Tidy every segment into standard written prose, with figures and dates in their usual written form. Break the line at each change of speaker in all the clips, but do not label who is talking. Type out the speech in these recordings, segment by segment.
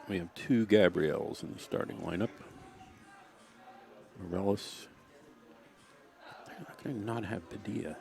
We have two Gabrielles in the starting lineup. Morellis. They're not going to not have Padilla.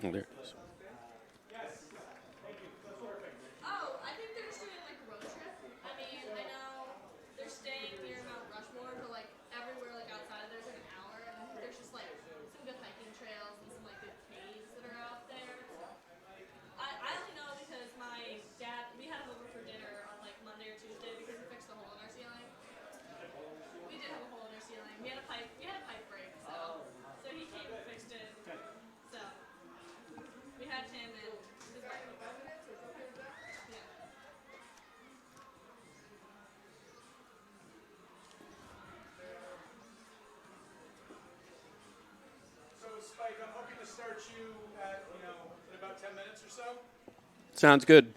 Oh, there it is.
Spike, I'm hoping to start you at, in about 10 minutes or so.
Sounds good.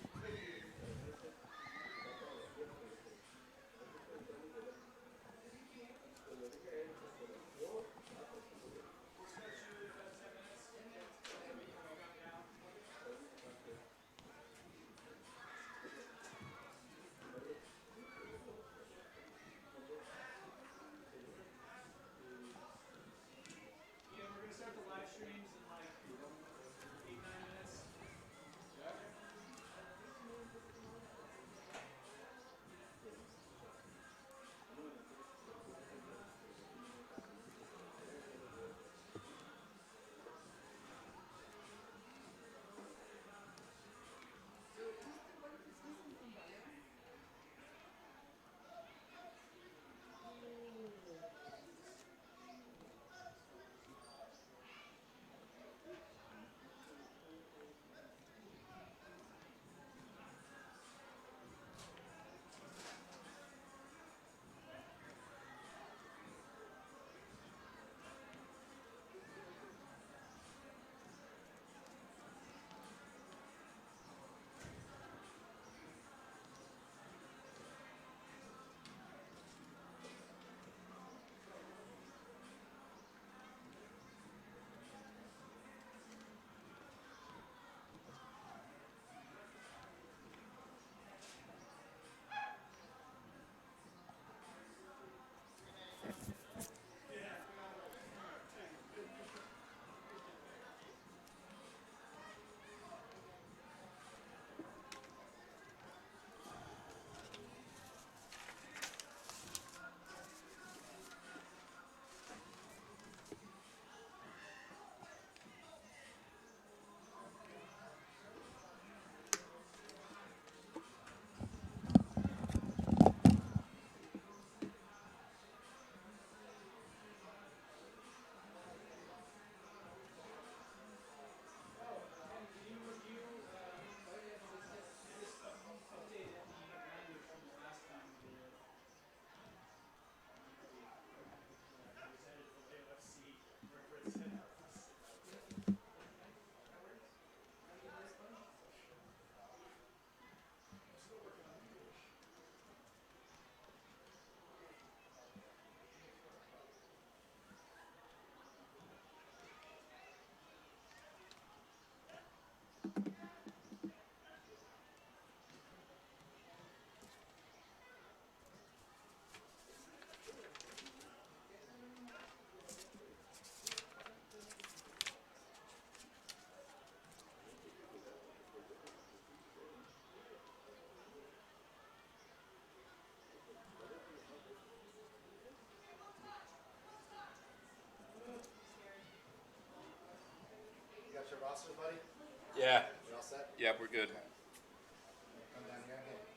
Your roster, buddy?
Yeah.
You all set?
Yeah, we're good.
Come down here. Hey.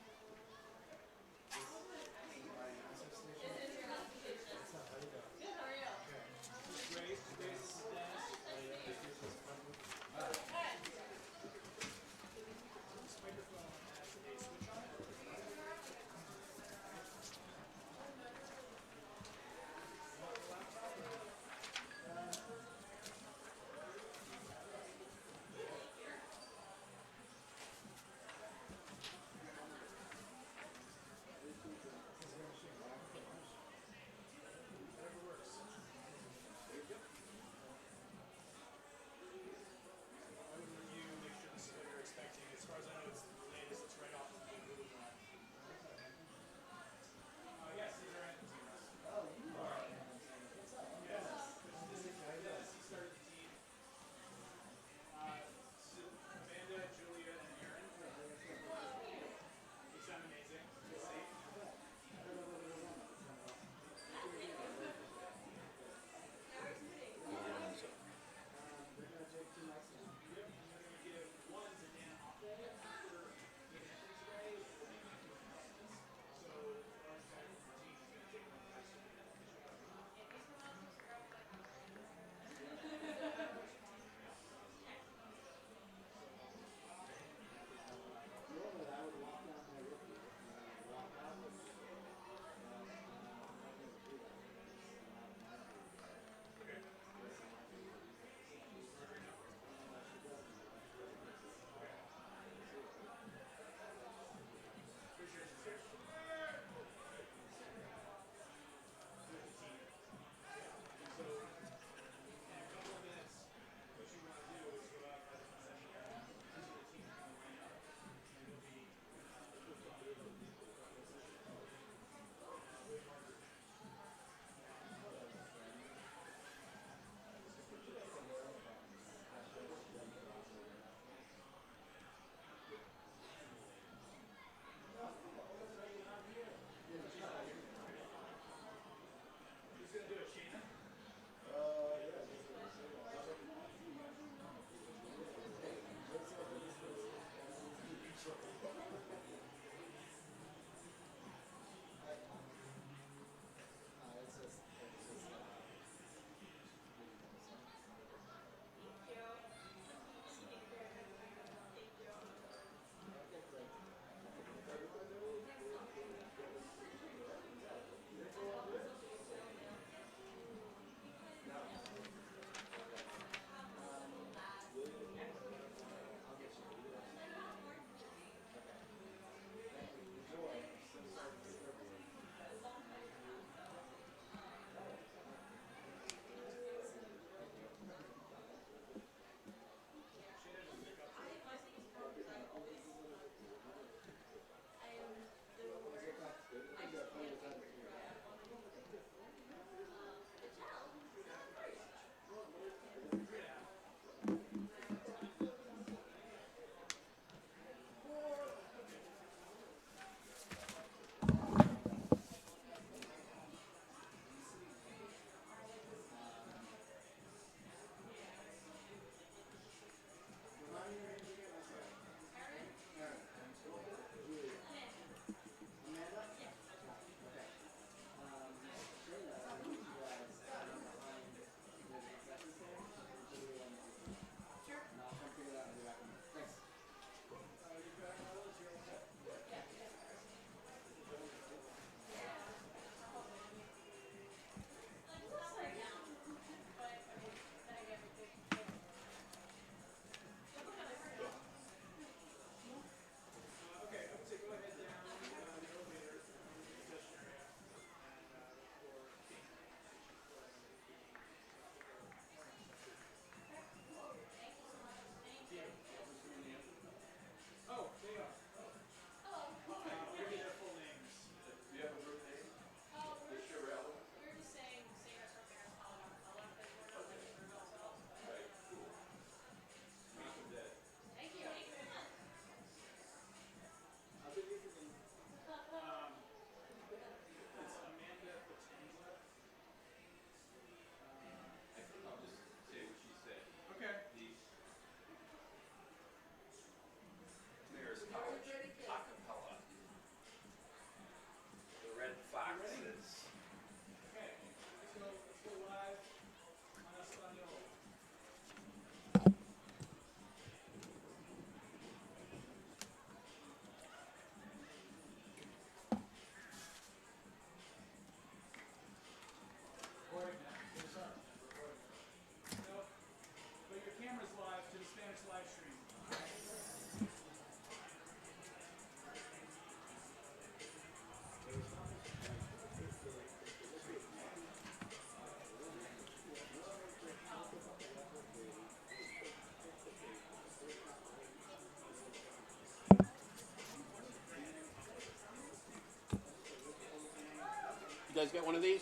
guys get one of these?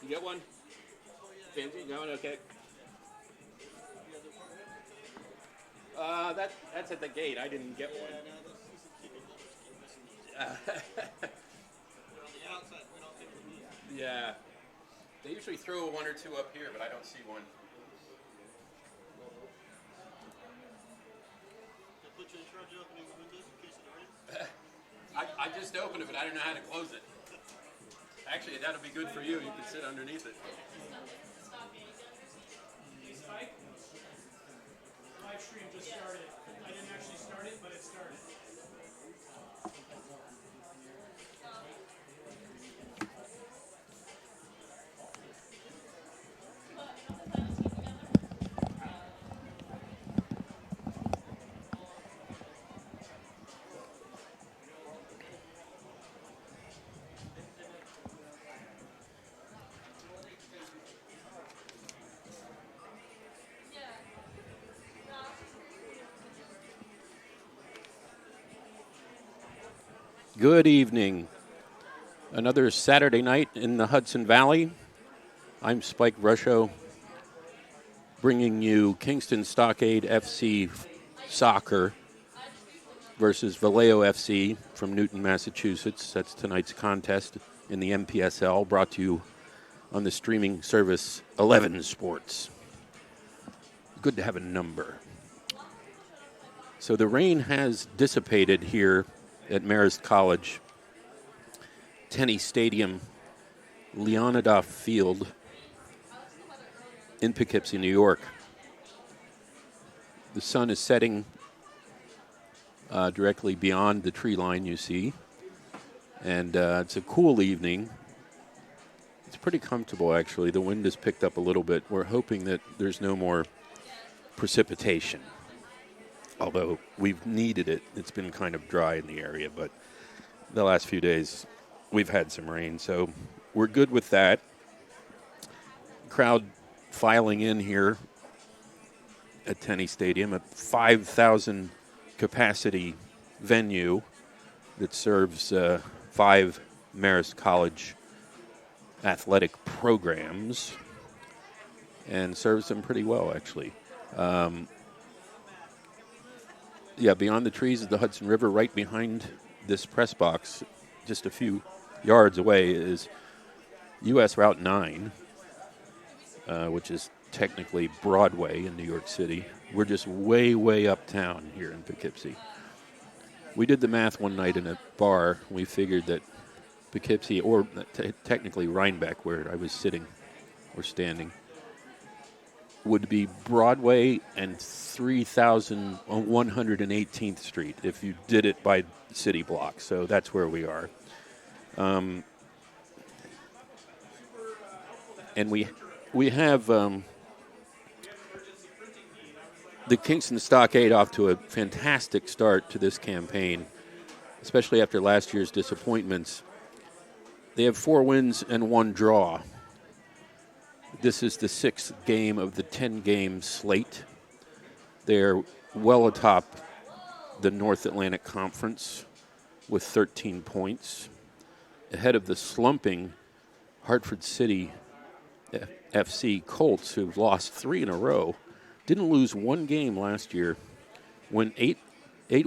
You get one? Fancy? No, okay. That's at the gate. I didn't get one. Yeah. They usually throw one or two up here, but I don't see one.
Put you in charge of opening the windows in case it rains?
I just opened it, but I don't know how to close it. Actually, that'll be good for you. You can sit underneath it.
Hey, Spike. Live stream just started. I didn't actually start it, but it started.
Good evening. Another Saturday night in the Hudson Valley. I'm Spike Ruscio, bringing you Kingston Stockade FC soccer versus Valeo FC from Newton, Massachusetts. That's tonight's contest in the MPSL, brought to you on the streaming service 11 Sports. Good to have a number. So the rain has dissipated here at Marist College, Tenney Stadium, Leonidoff Field in Poughkeepsie, New York. The sun is setting directly beyond the tree line you see, and it's a cool evening. It's pretty comfortable, actually. The wind has picked up a little bit. We're hoping that there's no more precipitation, although we've needed it. It's been kind of dry in the area, but the last few days we've had some rain, so we're good with that. Crowd filing in here at Tenney Stadium, a 5,000 capacity venue that serves 5 Marist College athletic programs and serves them pretty well, actually. Beyond the trees is the Hudson River. Right behind this press box, just a few yards away, is U.S. Route 9, which is technically Broadway in New York City. We're just way, way uptown here in Poughkeepsie. We did the math one night in a bar. We figured that Poughkeepsie, or technically Rhinebeck, where I was sitting or standing, would be Broadway and 3,118th Street if you did it by city block. So that's where we are. And we have the Kingston Stockade off to a fantastic start to this campaign, especially after last year's disappointments. They have 4 wins and 1 draw. This is the 6th game of the 10-game slate. They're well atop the North Atlantic Conference with 13 points, ahead of the slumping Hartford City FC Colts, who've lost 3 in a row. Didn't lose 1 game last year. Won 8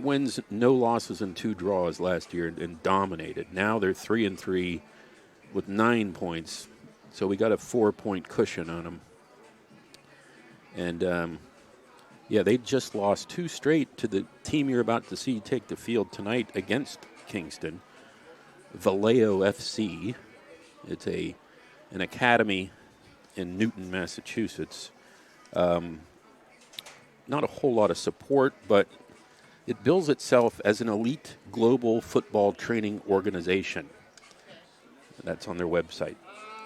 wins, no losses, and 2 draws last year, and dominated. Now they're 3-3 with 9 points. So we got a 4-point cushion on them. And, they just lost 2 straight to the team you're about to see take the field tonight against Kingston, Valeo FC. It's an academy in Newton, Massachusetts. Not a whole lot of support, but it bills itself as an elite global football training organization. That's on their website,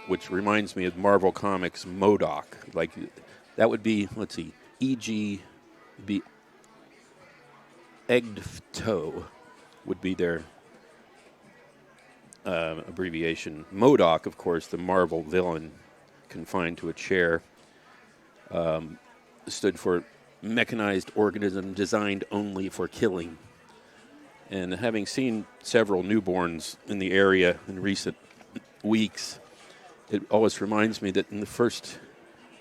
which reminds me of Marvel Comics MODOK. Like, that would be, let's see, EG, be EGDFTO would be their abbreviation. MODOK, of course, the Marvel villain confined to a chair, stood for Mechanized Organism Designed Only for Killing. And having seen several newborns in the area in recent weeks, it always reminds me that in the first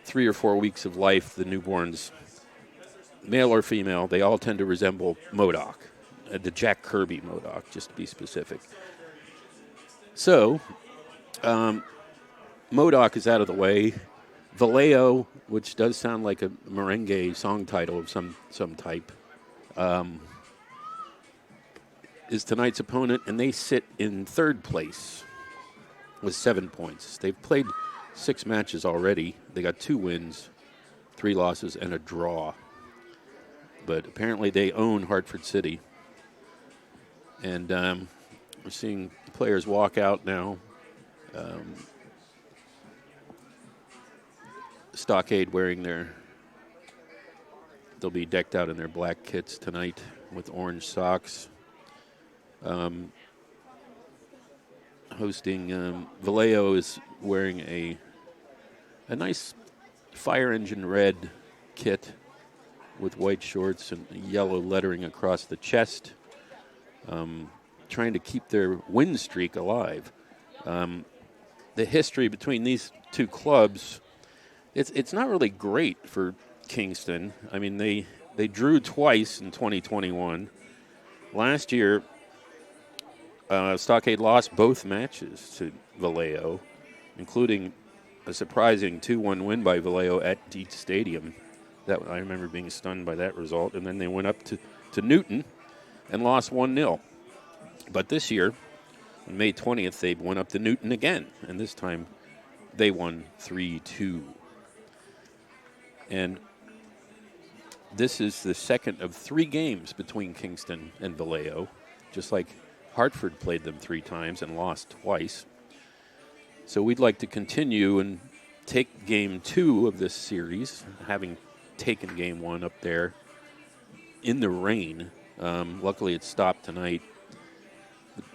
3 or 4 weeks of life, the newborns, male or female, they all tend to resemble Modoc, the Jack Kirby Modoc, just to be specific. So, Modoc is out of the way. Valeo, which does sound like a merengue song title of some type, is tonight's opponent, and they sit in third place with 7 points. They've played 6 matches already. They got 2 wins, 3 losses, and a draw. But apparently they own Hartford City. And we're seeing players walk out now. Stockade wearing they'll be decked out in their black kits tonight with orange socks. Hosting Valeo is wearing a nice fire engine red kit with white shorts and yellow lettering across the chest, trying to keep their win streak alive. The history between these two clubs, it's not really great for Kingston. I mean, they drew twice in 2021. Last year, Stockade lost both matches to Valeo, including a surprising 2-1 win by Valeo at Dietz Stadium. That I remember being stunned by that result. And then they went up to Newton and lost 1-0. But this year, on May 20th, they went up to Newton again, and this time they won 3-2. And this is the second of 3 games between Kingston and Valeo, just like Hartford played them 3 times and lost twice. So we'd like to continue and take game 2 of this series, having taken game 1 up there in the rain. Luckily it stopped tonight.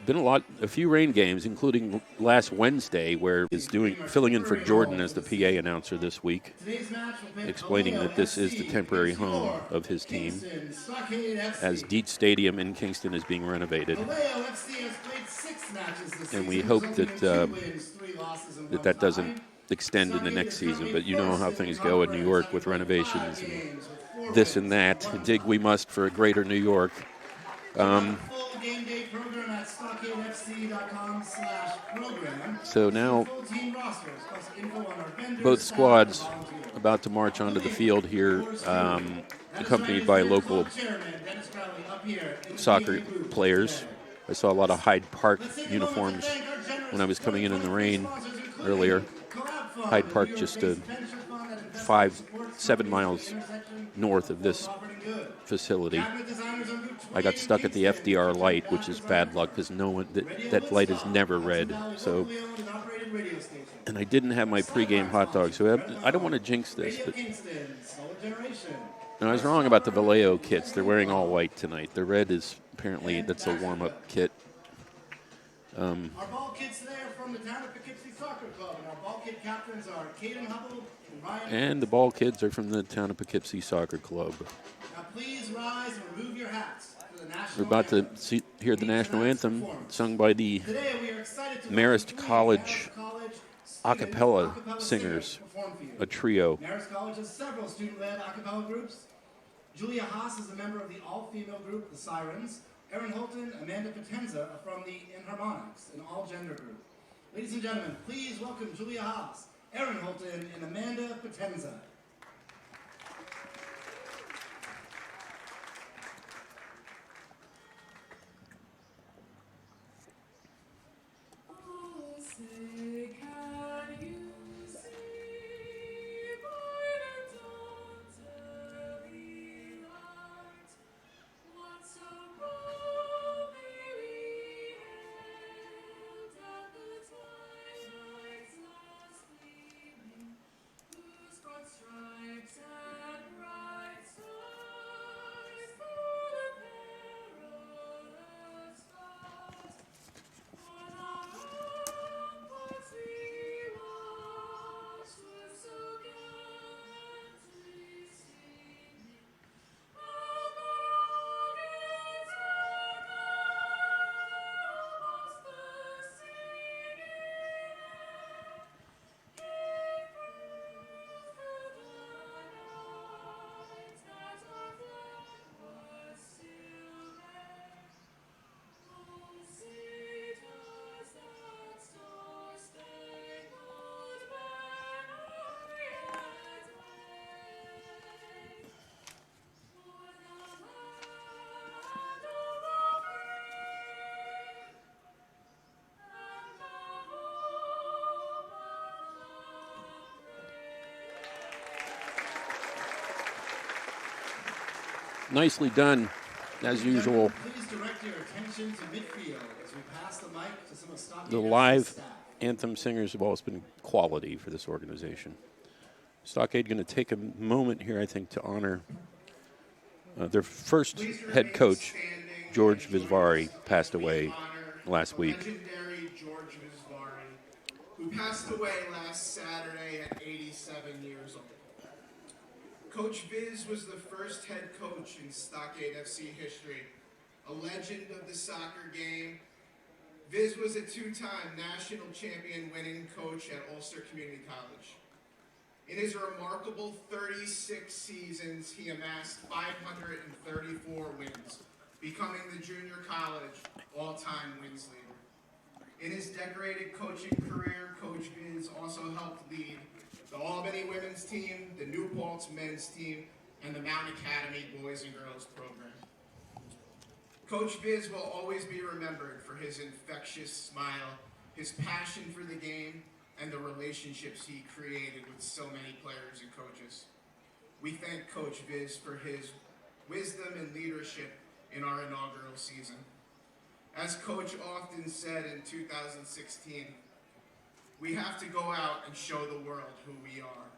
Been a few rain games, including last Wednesday, where is filling in for Jordan as the PA announcer this week, explaining that this is the temporary home of his team, as Dietz Stadium in Kingston is being renovated. And we hope that that doesn't extend in the next season. But you know how things go in New York with renovations and this and that. Dig we must for a greater New York. So now both squads about to march onto the field here, accompanied by local soccer players. I saw a lot of Hyde Park uniforms when I was coming in the rain earlier. Hyde Park just 5-7 miles north of this facility. I got stuck at the FDR light, which is bad luck because that light is never red. So, and I didn't have my pregame hot dog, so I don't want to jinx this. But, and I was wrong about the Valeo kits. They're wearing all white tonight. The red is apparently that's a warm-up kit.
Our ball kids today are from the town of Poughkeepsie Soccer Club, and our ball kid captains are Caden Hubble and Ryan.
And the ball kids are from the town of Poughkeepsie Soccer Club.
Now please rise and remove your hats for the national
We're about
anthem.
to hear the national anthem sung by the
Today we are excited to
Marist
welcome
College a
student
cappella
acapella
singers,
perform for you.
a trio.
Marist College has several student-led a cappella groups. Julia Haas is a member of the all-female group, the Sirens. Erin Holton, Amanda Potenza are from the Inharmonics, an all-gender group. Ladies and gentlemen, please welcome Julia Haas, Erin Holton, and Amanda Potenza.
Nicely done, as usual.
Please direct your attention to midfield as we pass the mic to some of Stockade
The
FC's
live
staff.
anthem singers have always been quality for this organization. Stockade going to take a moment here, I think, to honor their first head coach, George Visvari, passed away last week.
Legendary George Visvari, who passed away last Saturday at 87 years old. Coach Viz was the first head coach in Stockade FC history, a legend of the soccer game. Viz was a two-time national champion winning coach at Ulster Community College. In his remarkable 36 seasons, he amassed 534 wins, becoming the junior college all-time wins leader. In his decorated coaching career, Coach Viz also helped lead the Albany women's team, the New Paltz men's team, and the Mount Academy boys and girls program. Coach Viz will always be remembered for his infectious smile, his passion for the game, and the relationships he created with so many players and coaches. We thank Coach Viz for his wisdom and leadership in our inaugural season. As Coach often said in 2016, we have to go out and show the world who we are.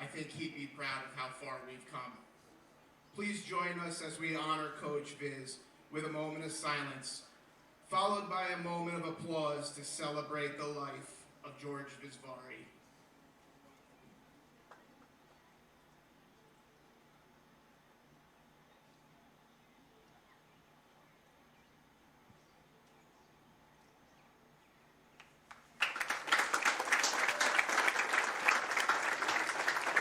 I think he'd be proud of how far we've come. Please join us as we honor Coach Viz with a moment of silence, followed by a moment of applause to celebrate the life of George Visvari.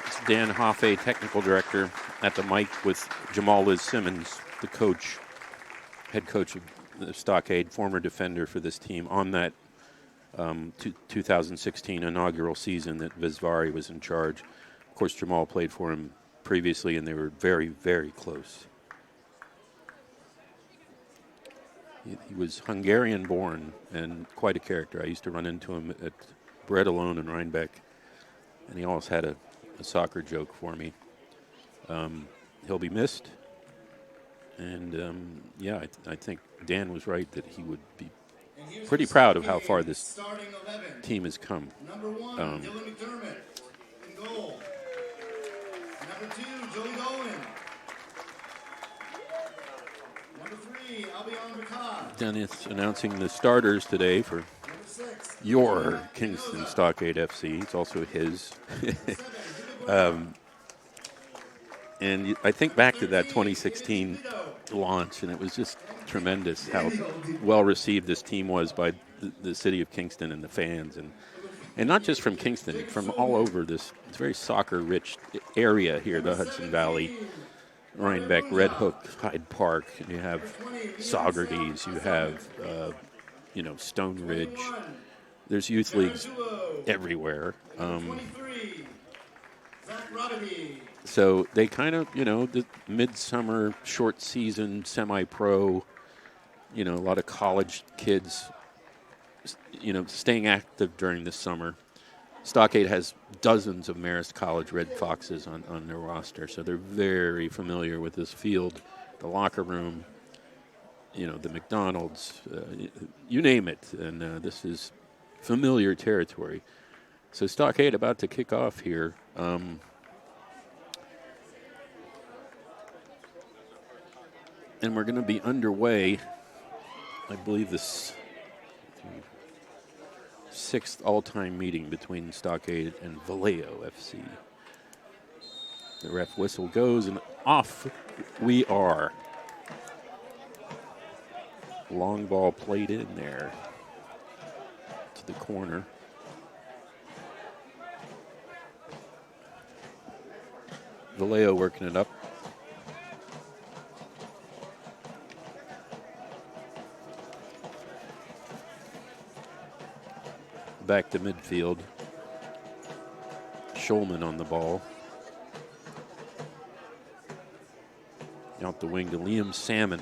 It's Dan Hoffe, technical director, at the mic with Jamal Liz Simmons, the coach, head coach of the Stockade, former defender for this team on that 2016 inaugural season that Visvari was in charge. Of course, Jamal played for him previously, and they were very, very close. He was Hungarian-born and quite a character. I used to run into him at Bread Alone in Rhinebeck, and he always had a soccer joke for me. He'll be missed, and I think Dan was right that he would be pretty proud of how far this team has come.
Number 1, Dylan McDermott in goal. Number 2, Joey Dolan. Number 3, Albion Bacard.
Dennis announcing the starters today for
Number 6,
your Kingston Stockade FC. It's also his.
7,
And I think back to that 2016 launch, and it was just tremendous how well received this team was by the city of Kingston and the fans, and not just from Kingston, from all over this very soccer-rich area here, the Hudson Valley, Rhinebeck, Red Hook, Hyde Park. And you have Saugerties, you have Stone Ridge. There's youth leagues everywhere.
23, Zach Rodney.
So they kind of, the midsummer, short season, semi-pro, a lot of college kids, staying active during the summer. Stockade has dozens of Marist College Red Foxes on their roster, so they're very familiar with this field, the locker room, the McDonald's, you name it, and this is familiar territory. So Stockade about to kick off here. And we're going to be underway, I believe, this 6th all-time meeting between Stockade and Valeo FC. The ref whistle goes, and off we are. Long ball played in there to the corner. Valeo working it up. Back to midfield. Schulman on the ball. Out the wing to Liam Salmon.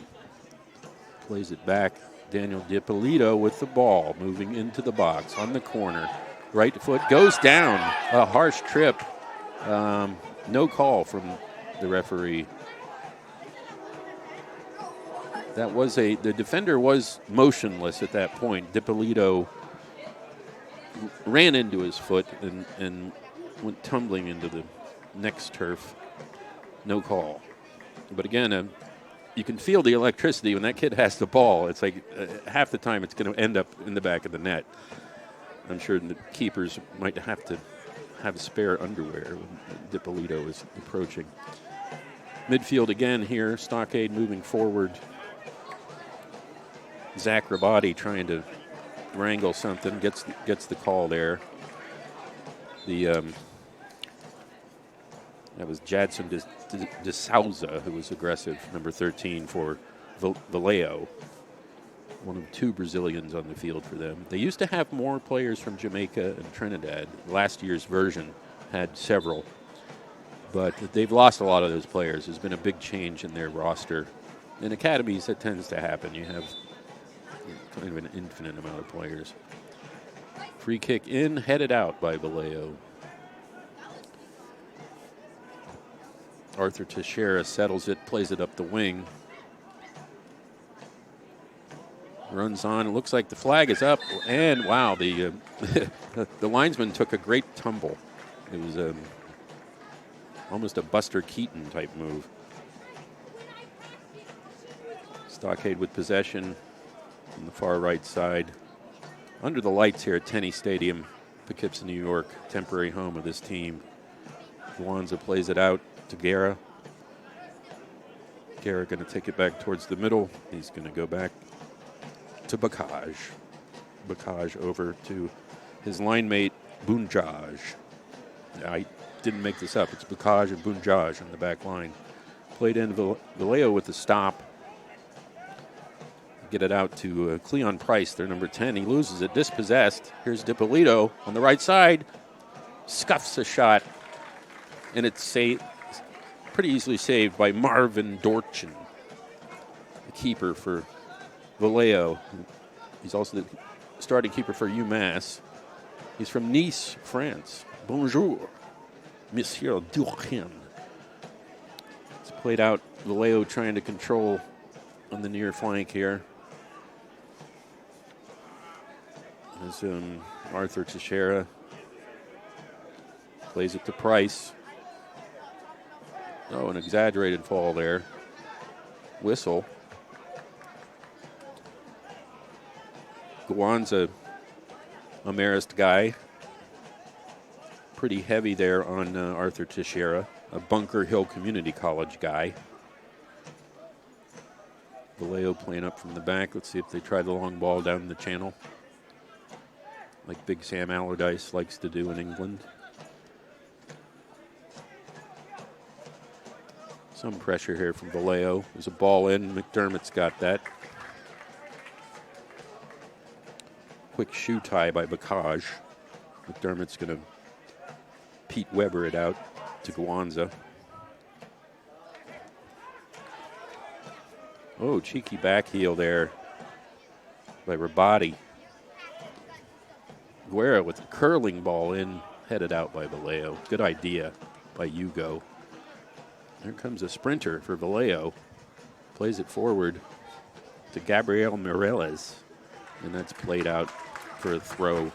Plays it back. Daniel DiPolito with the ball. Moving into the box on the corner. Right foot goes down. A harsh trip. No call from the referee. That was the defender was motionless at that point. Dippolito ran into his foot and went tumbling into the next turf. No call. But again, you can feel the electricity when that kid has the ball. It's like half the time it's going to end up in the back of the net. I'm sure the keepers might have to have spare underwear when Dippolito is approaching. Midfield again here. Stockade moving forward. Zach Rabati trying to wrangle something. Gets the call there. That was Jadson de Souza who was aggressive, number 13 for Valeo. One of two Brazilians on the field for them. They used to have more players from Jamaica and Trinidad. Last year's version had several. But they've lost a lot of those players. There's been a big change in their roster. In academies, that tends to happen. You have kind of an infinite amount of players. Free kick in, headed out by Valeo. Arthur Teixeira settles it, plays it up the wing. Runs on. It looks like the flag is up. And, wow, the linesman took a great tumble. It was almost a Buster Keaton type move. Stockade with possession on the far right side. Under the lights here at Tenney Stadium, Poughkeepsie, New York, temporary home of this team. Guanza plays it out to Guerra. Guerra going to take it back towards the middle. He's going to go back to Bacaj. Bacaj over to his line mate, Bunjaj. I didn't make this up. It's Bacaj and Bunjaj on the back line. Played in Valeo with the stop. Get it out to Cleon Price, their number 10. He loses it, dispossessed. Here's Dippolito on the right side. Scuffs a shot. And it's pretty easily saved by Marvin Dorchin, the keeper for Valeo. He's also the starting keeper for UMass. He's from Nice, France. Bonjour, Monsieur Dorchin. It's played out. Valeo trying to control on the near flank here. As Arthur Teixeira plays it to Price. Oh, an exaggerated fall there. Whistle. Guanza, a Marist guy. Pretty heavy there on Arthur Teixeira, a Bunker Hill Community College guy. Valeo playing up from the back. Let's see if they try the long ball down the channel, like Big Sam Allardyce likes to do in England. Some pressure here from Valeo. There's a ball in. McDermott's got that. Quick shoe tie by Bacaj. McDermott's going to Pete Weber it out to Guanza. Oh, cheeky back heel there by Rabati. Guerra with a curling ball in, headed out by Valeo. Good idea by Hugo. Here comes a sprinter for Valeo. Plays it forward to Gabriel Mireles. And that's played out for a throw.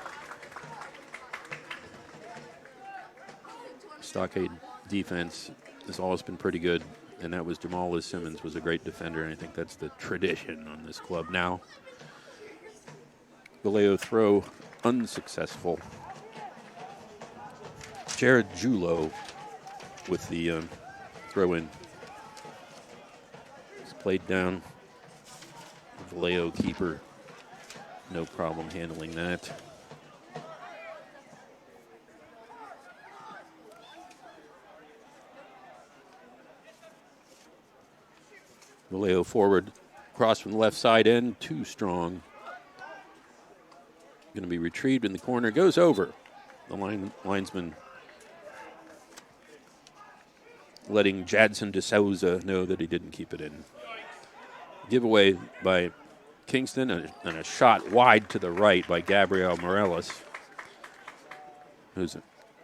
Stockade defense has always been pretty good. And that was Jamal Simmons was a great defender. And I think that's the tradition on this club now. Valeo throw unsuccessful. Jared Julo with the throw in. It's played down. Valeo keeper, no problem handling that. Valeo forward, cross from the left side in, too strong. Going to be retrieved in the corner, goes over. The linesman letting Jadson de Souza know that he didn't keep it in. Giveaway by Kingston and a shot wide to the right by Gabriel Mireles, who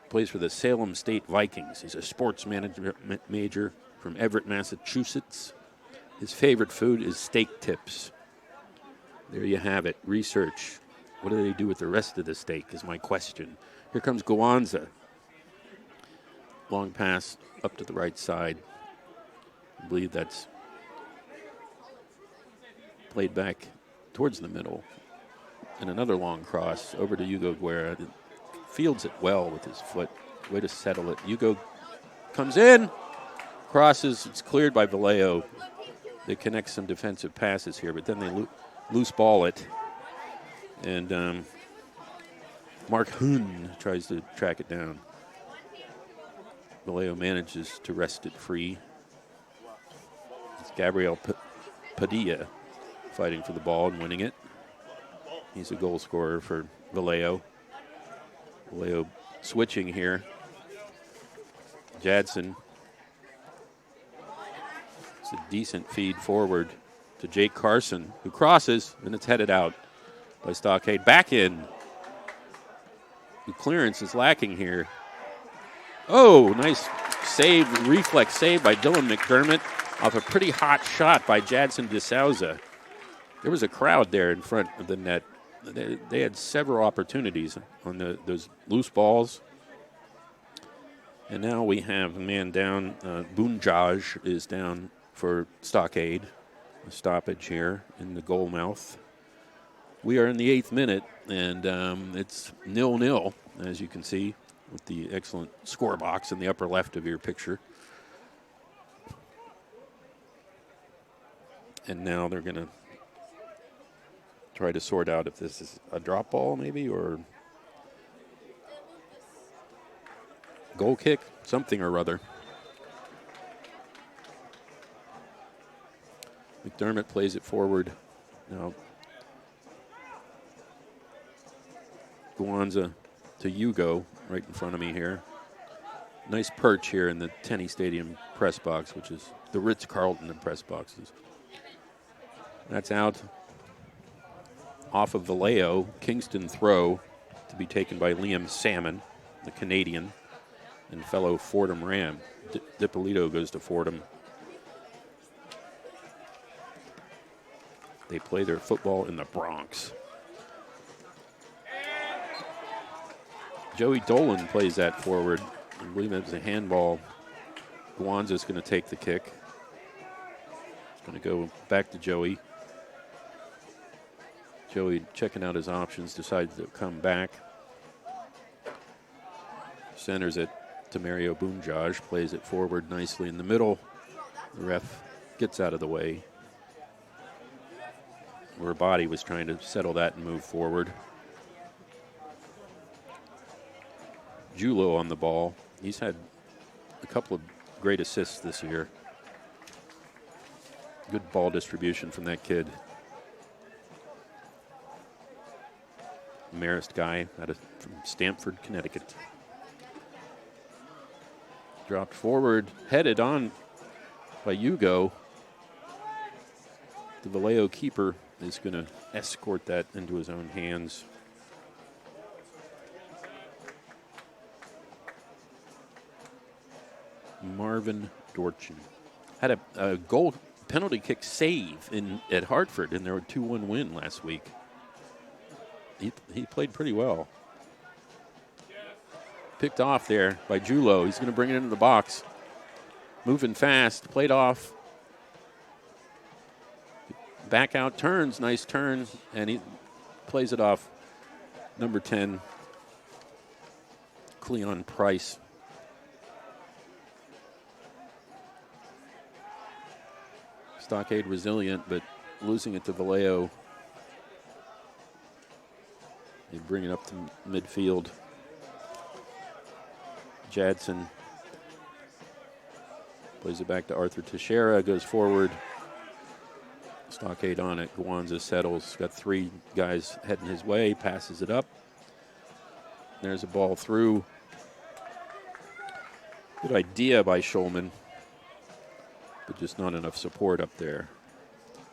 plays for the Salem State Vikings. He's a sports management major from Everett, Massachusetts. His favorite food is steak tips. There you have it. Research. What do they do with the rest of the steak is my question. Here comes Guanza. Long pass up to the right side. I believe that's played back towards the middle. And another long cross over to Hugo Guerra. Fields it well with his foot. Way to settle it. Hugo comes in, crosses. It's cleared by Valeo. They connect some defensive passes here, but then they loose ball it. And Mark Hun tries to track it down. Valeo manages to wrest it free. It's Gabriel Padilla fighting for the ball and winning it. He's a goal scorer for Valeo. Valeo switching here. Jadson. It's a decent feed forward to Jake Carson, who crosses, and it's headed out by Stockade. Back in. The clearance is lacking here. Oh, nice save, reflex save by Dylan McDermott off a pretty hot shot by Jadson DeSouza. There was a crowd there in front of the net. They had several opportunities on those loose balls. And now we have a man down. Bunjaj is down for Stockade. A stoppage here in the goal mouth. We are in the 8th minute, and it's 0-0, as you can see, with the excellent score box in the upper left of your picture. And now they're going to try to sort out if this is a drop ball maybe or goal kick, something or other. McDermott plays it forward. Now Guanza to Hugo right in front of me here. Nice perch here in the Tenney Stadium press box, which is the Ritz-Carlton in press boxes. That's out. Off of Valeo, Kingston throw to be taken by Liam Salmon, the Canadian, and fellow Fordham Ram. DiPolito goes to Fordham. They play their football in the Bronx. Joey Dolan plays that forward. I believe it's a handball. Guanza's going to take the kick. It's going to go back to Joey. Joey checking out his options, decides to come back. Centers it to Mario Bunjaj, plays it forward nicely in the middle. The ref gets out of the way. Rabati was trying to settle that and move forward. Julo on the ball. He's had a couple of great assists this year. Good ball distribution from that kid. Marist guy from Stamford, Connecticut. Dropped forward, headed on by Hugo. The Valeo keeper is going to escort that into his own hands. Marvin Dorchin had a goal penalty kick save at Hartford in their 2-1 win last week. He played pretty well. Picked off there by Julo. He's going to bring it into the box. Moving fast, played off. Back out, turns, nice turn, and he plays it off. Number 10, Cleon Price. Stockade resilient, but losing it to Valeo. They bring it up to midfield. Jadson plays it back to Arthur Teixeira, goes forward. Stockade on it. Guanza settles. Got 3 guys heading his way, passes it up. There's a ball through. Good idea by Schulman, but just not enough support up there.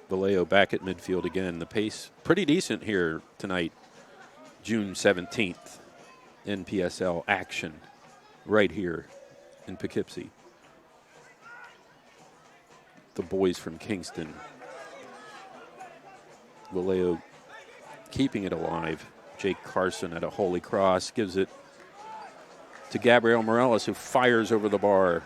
Valeo back at midfield again. The pace pretty decent here tonight. June 17th, NPSL action right here in Poughkeepsie. the boys from Kingston. Valeo keeping it alive. Jake Carson at a Holy Cross gives it to Gabriel Morales, who fires over the bar.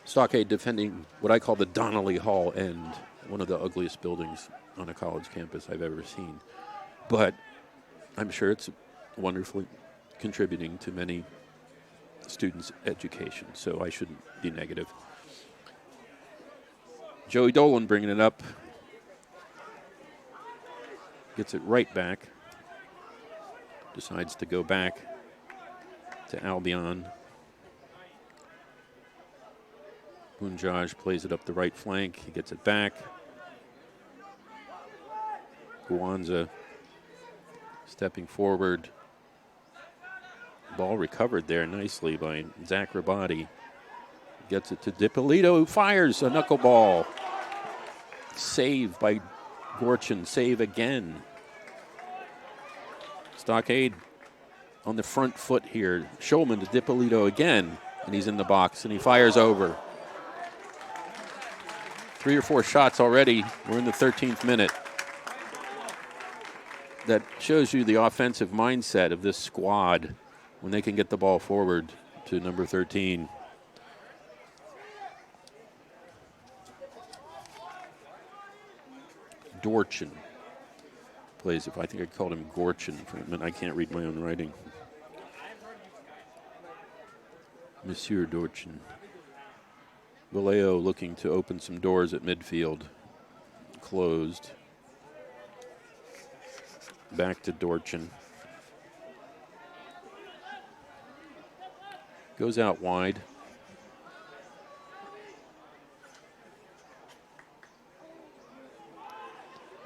Stockade defending what I call the Donnelly Hall end, one of the ugliest buildings on a college campus I've ever seen. But I'm sure it's wonderfully contributing to many students' education, so I shouldn't be negative. Joey Dolan bringing it up. Gets it right back. Decides to go back to Albion. Bunjaj plays it up the right flank. He gets it back. Guanza stepping forward. Ball recovered there nicely by Zach Rabati. Gets it to DiPolito, who fires a knuckleball. Save by Gorchin. Save again. Stockade on the front foot here. Shulman to DiPolito again, and he's in the box, and he fires over. 3 or 4 shots already. We're in the 13th minute. That shows you the offensive mindset of this squad when they can get the ball forward to number 13. Dorchin plays it. I think I called him Gorchin for a minute. I can't read my own writing. Monsieur Dorchin. Valeo looking to open some doors at midfield. Closed. Back to Dorchin. Goes out wide.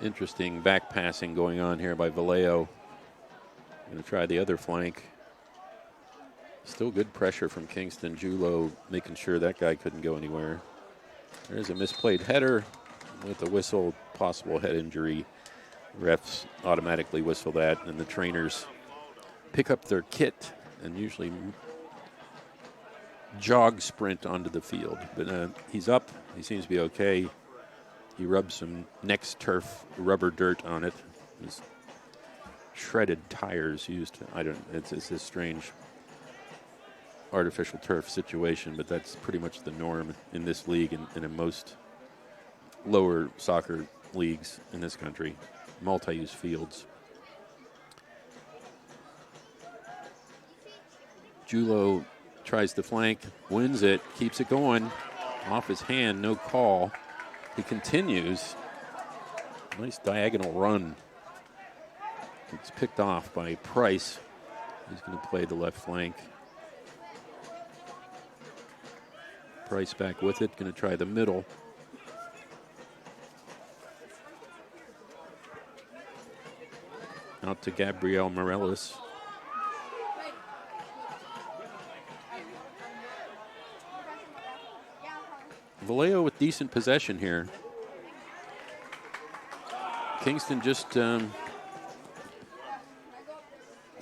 Interesting back passing going on here by Valeo. Going to try the other flank. Still good pressure from Kingston. Julo making sure that guy couldn't go anywhere. There's a misplayed header with a whistle, possible head injury. Refs automatically whistle that, and the trainers pick up their kit and usually jog sprint onto the field. But he's up. He seems to be okay. He rubs some Next Turf rubber dirt on it. His shredded tires used. It's a strange artificial turf situation, but that's pretty much the norm in this league and in most lower soccer leagues in this country. Multi-use fields. Julo tries to flank, wins it, keeps it going. Off his hand, no call. He continues. Nice diagonal run. It's picked off by Price. He's going to play the left flank. Price back with it, going to try the middle. Out to Gabriel Morales. Valeo with decent possession here. Kingston just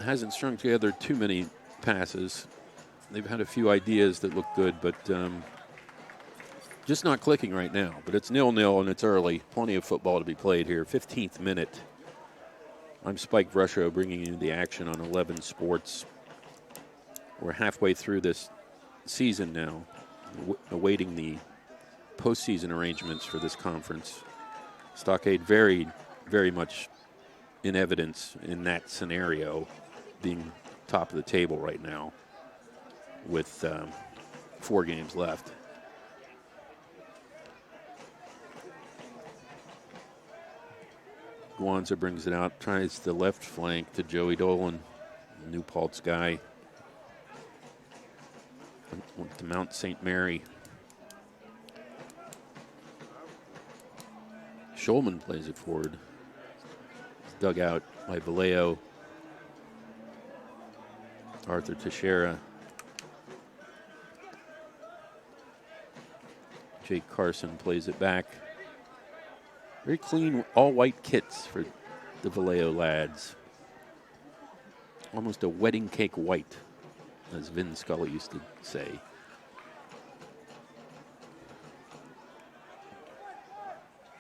hasn't strung together too many passes. They've had a few ideas that look good, but just not clicking right now. But it's 0-0 and it's early. Plenty of football to be played here. 15th minute. I'm Spike Brusho bringing you the action on 11 Sports. We're halfway through this season now, awaiting the postseason arrangements for this conference. Stockade very, very much in evidence in that scenario, being top of the table right now with 4 games left. Guanza brings it out, tries the left flank to Joey Dolan, New Paltz guy. To Mount St. Mary. Shulman plays it forward. It's dug out by Valeo. Arthur Teixeira. Jake Carson plays it back. Very clean, all-white kits for the Valeo lads. Almost a wedding cake white, as Vin Scully used to say.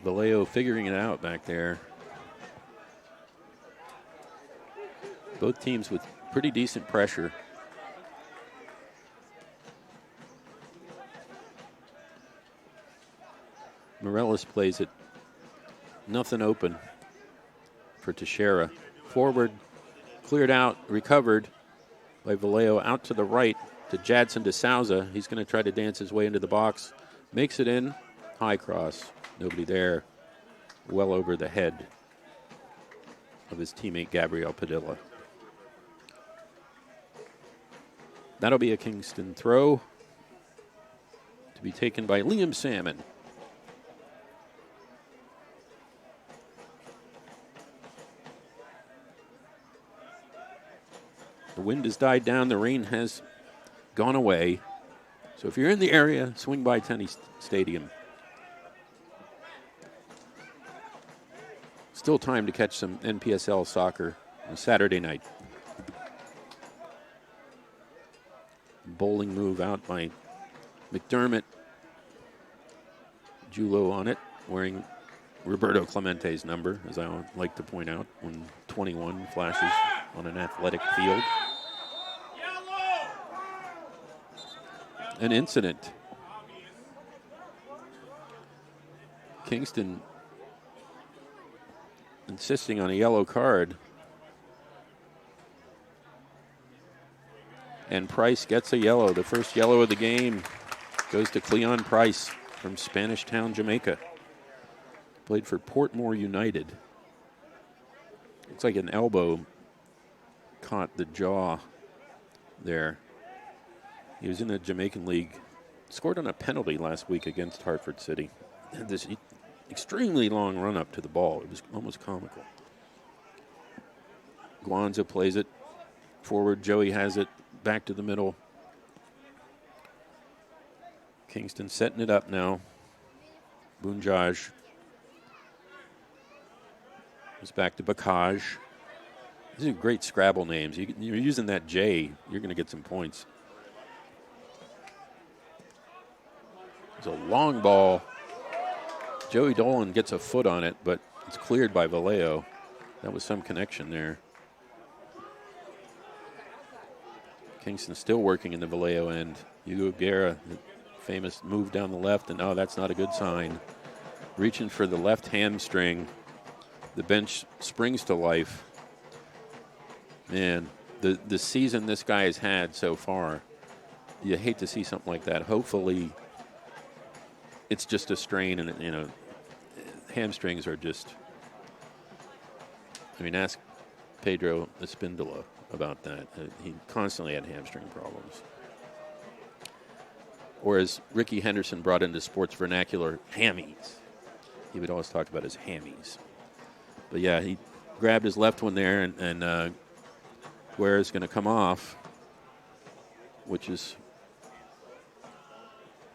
Valeo figuring it out back there. Both teams with pretty decent pressure. Morellis plays it. Nothing open for Teixeira. Forward, cleared out, recovered by Valeo out to the right to Jadson DeSouza. He's going to try to dance his way into the box. Makes it in. High cross. Nobody there. Well over the head of his teammate Gabriel Padilla. That'll be a Kingston throw to be taken by Liam Salmon. The wind has died down. The rain has gone away. So if you're in the area, swing by Tennis Stadium. Still time to catch some NPSL soccer on Saturday night. Bowling move out by McDermott. Julo on it, wearing Roberto Clemente's number, as I like to point out, when 21 flashes on an athletic field. An incident. Kingston insisting on a yellow card. And Price gets a yellow. The first yellow of the game goes to Cleon Price from Spanish Town, Jamaica. Played for Portmore United. Looks like an elbow caught the jaw there. He was in the Jamaican League. Scored on a penalty last week against Hartford City. Had this extremely long run up to the ball. It was almost comical. Guanza plays it forward. Joey has it back to the middle. Kingston setting it up now. Bunjaj is back to Bakaj. These are great Scrabble names. You're using that J, you're going to get some points. It's a long ball. Joey Dolan gets a foot on it, but it's cleared by Valeo. That was some connection there. Kingston still working in the Valeo end. Hugo Guerra, famous move down the left, and that's not a good sign. Reaching for the left hamstring. The bench springs to life. Man, the season this guy has had so far, you hate to see something like that. Hopefully, it's just a strain, and hamstrings are just. Ask Pedro Espindola about that. He constantly had hamstring problems. Or as Ricky Henderson brought into sports vernacular, hammies. He would always talk about his hammies. But yeah, he grabbed his left one there, and Guerra's going to come off, which is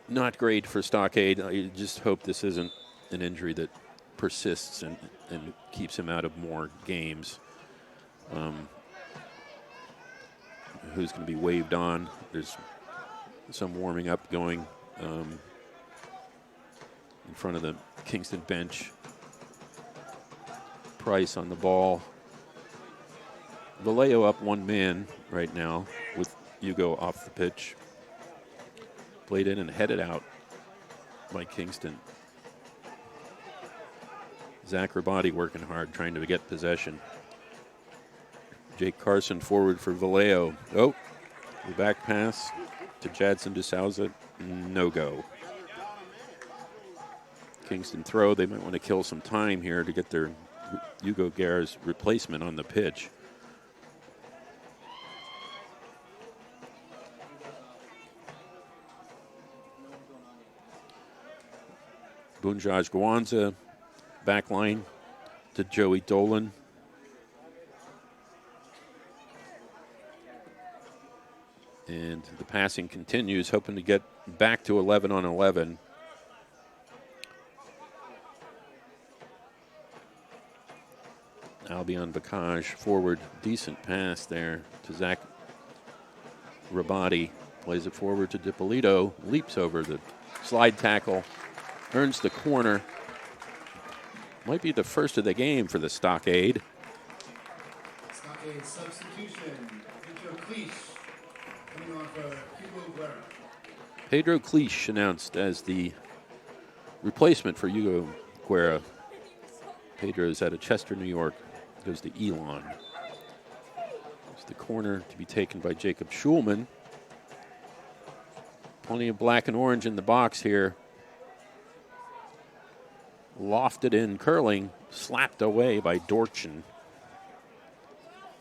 not great for Stockade. I just hope this isn't an injury that persists and keeps him out of more games. Who's going to be waved on? There's some warming up going in front of the Kingston bench. Price on the ball. Valeo up one man right now with Hugo off the pitch. Played in and headed out by Kingston. Zach Rabati working hard, trying to get possession. Jake Carson forward for Valeo. The back pass to Jadson DeSouza. No go. Kingston throw. They might want to kill some time here to get their Hugo Guerra's replacement on the pitch. Bunjaj Guanza, back line to Joey Dolan. And the passing continues, hoping to get back to 11 on 11. Albion Bakaj forward, decent pass there to Zach Rabati. Plays it forward to DiPolito, leaps over the slide tackle, earns the corner. Might be the first of the game for the Stockade.
Stockade substitution. Pedro Cleach coming on for Hugo Guerra.
Pedro Cleach announced as the replacement for Hugo Guerra. Pedro is out of Chester, New York. Goes to Elon. It's the corner to be taken by Jacob Schulman. Plenty of black and orange in the box here. Lofted in, curling, slapped away by Dorchin.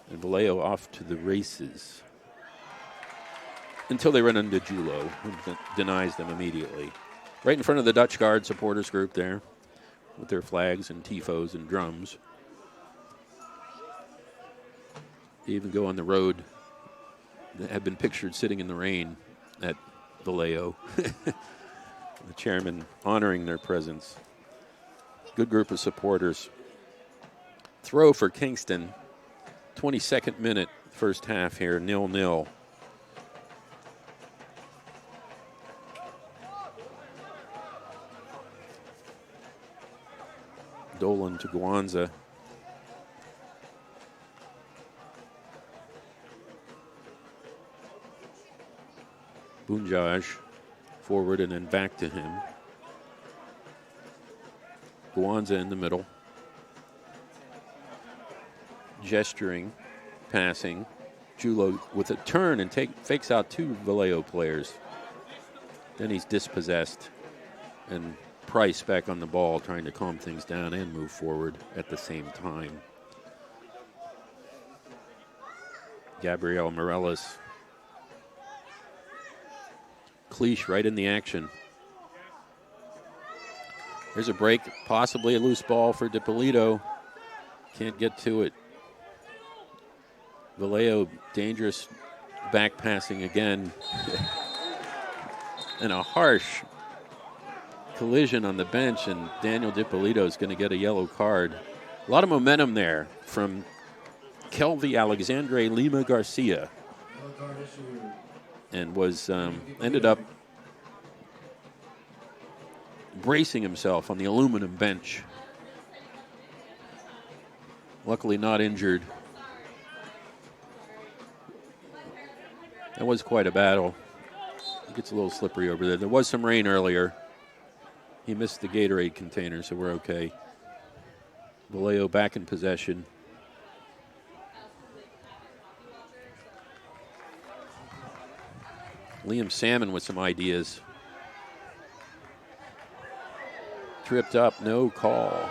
And Valeo off to the races. Until they run into Julo, who denies them immediately. Right in front of the Dutch Guard supporters group there, with their flags and tifos and drums. They even go on the road. They have been pictured sitting in the rain at Valeo. The chairman honoring their presence. Good group of supporters. Throw for Kingston. 22nd minute, first half here, 0-0. Dolan to Guanza. Bunjaj forward and then back to him. Guanza in the middle. Gesturing, passing. Julo with a turn and fakes out two Valeo players. Then he's dispossessed. And Price back on the ball, trying to calm things down and move forward at the same time. Gabriel Morales. Cleach right in the action. There's a break, possibly a loose ball for DiPolito. Can't get to it. Valeo, dangerous back passing again. And a harsh collision on the bench, and Daniel DiPolito is going to get a yellow card. A lot of momentum there from Kelvy Alexandre Lima Garcia. And was ended up bracing himself on the aluminum bench. Luckily not injured. That was quite a battle. It gets a little slippery over there. There was some rain earlier. He missed the Gatorade container, so we're okay. Valeo back in possession. Liam Salmon with some ideas. Tripped up, no call.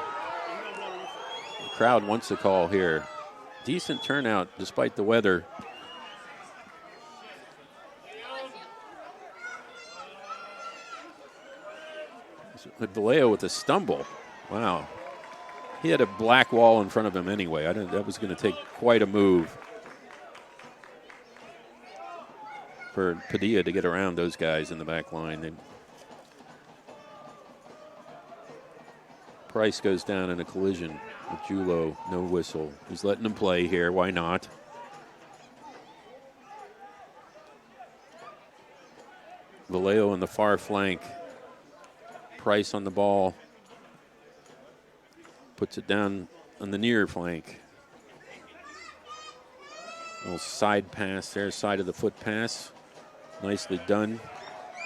The crowd wants a call here. Decent turnout despite the weather. Valeo with a stumble. Wow. He had a black wall in front of him anyway. That was going to take quite a move for Padilla to get around those guys in the back line. Price goes down in a collision with Julo. No whistle. He's letting him play here. Why not? Valeo on the far flank. Price on the ball. Puts it down on the near flank. Little side pass there, side of the foot pass. Nicely done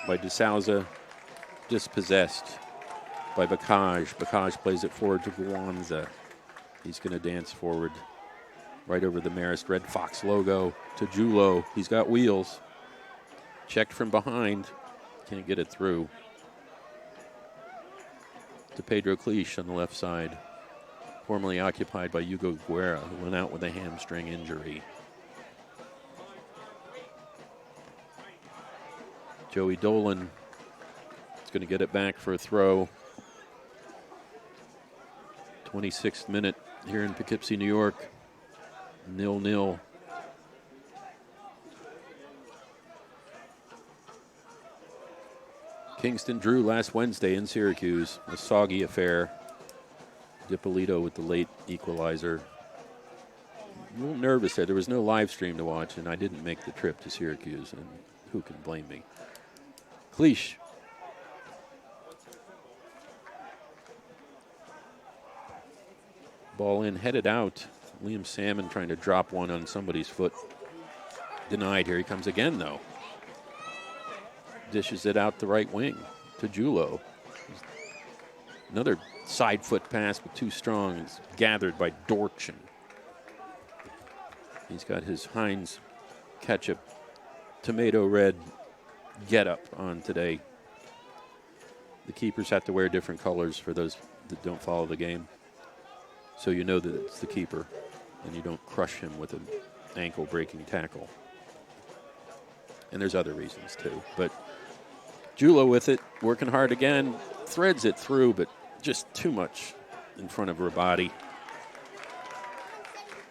by DeSouza. Dispossessed by Bacage. Bacage plays it forward to Guanza. He's going to dance forward right over the Marist Red Fox logo to Julo. He's got wheels. Checked from behind. Can't get it through. To Pedro Cleach on the left side. Formerly occupied by Hugo Guerra, who went out with a hamstring injury. Joey Dolan is going to get it back for a throw. 26th minute here in Poughkeepsie, New York. 0-0. Kingston drew last Wednesday in Syracuse. A soggy affair. DiPolito with the late equalizer. A little nervous there. There was no live stream to watch, and I didn't make the trip to Syracuse, and who can blame me? Cleach. Ball in, headed out. Liam Salmon trying to drop one on somebody's foot. Denied. Here he comes again, though. Dishes it out the right wing to Julo. Another side foot pass, but too strong. It's gathered by Dorchin. He's got his Heinz ketchup tomato red getup on today. The keepers have to wear different colors for those that don't follow the game. So you know that it's the keeper and you don't crush him with an ankle breaking tackle. And there's other reasons too. But Julo with it, working hard again, threads it through, but just too much in front of Rabati.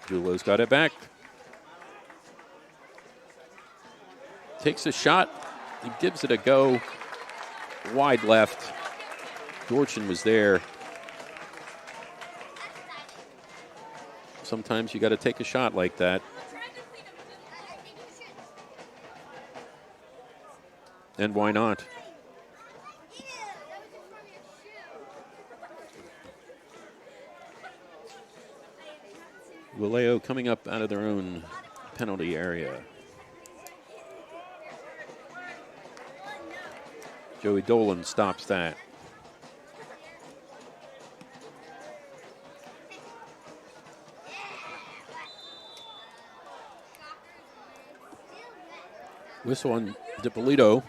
Julo's got it back. Takes a shot. He gives it a go. Wide left. Dorchin was there. Sometimes you got to take a shot like that. And why not? Valeo coming up out of their own penalty area. Joey Dolan stops that. Whistle on DiPolito.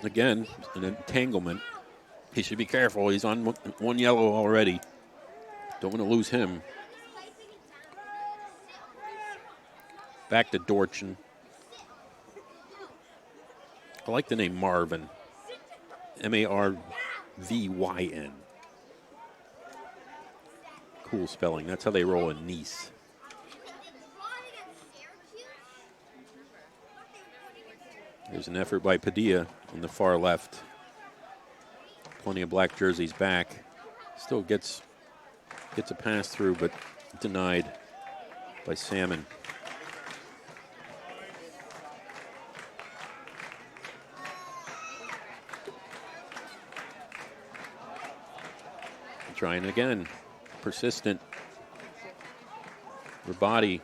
Again, an entanglement. He should be careful. He's on one yellow already. Don't want to lose him. Back to Dorchin. I like the name Marvin. Marvyn. Cool spelling. That's how they roll in Nice. There's an effort by Padilla on the far left. Plenty of black jerseys back. Still gets a pass through, but denied by Salmon. Trying again. Persistent. Rabati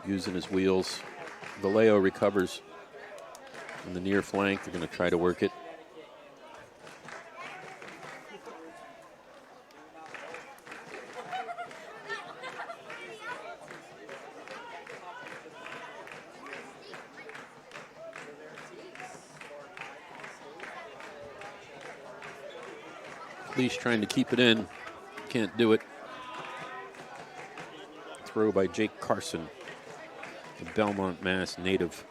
using his wheels. Valeo recovers on the near flank. They're going to try to work it. Leash trying to keep it in. Can't do it. Throw by Jake Carson, the Belmont, Mass native.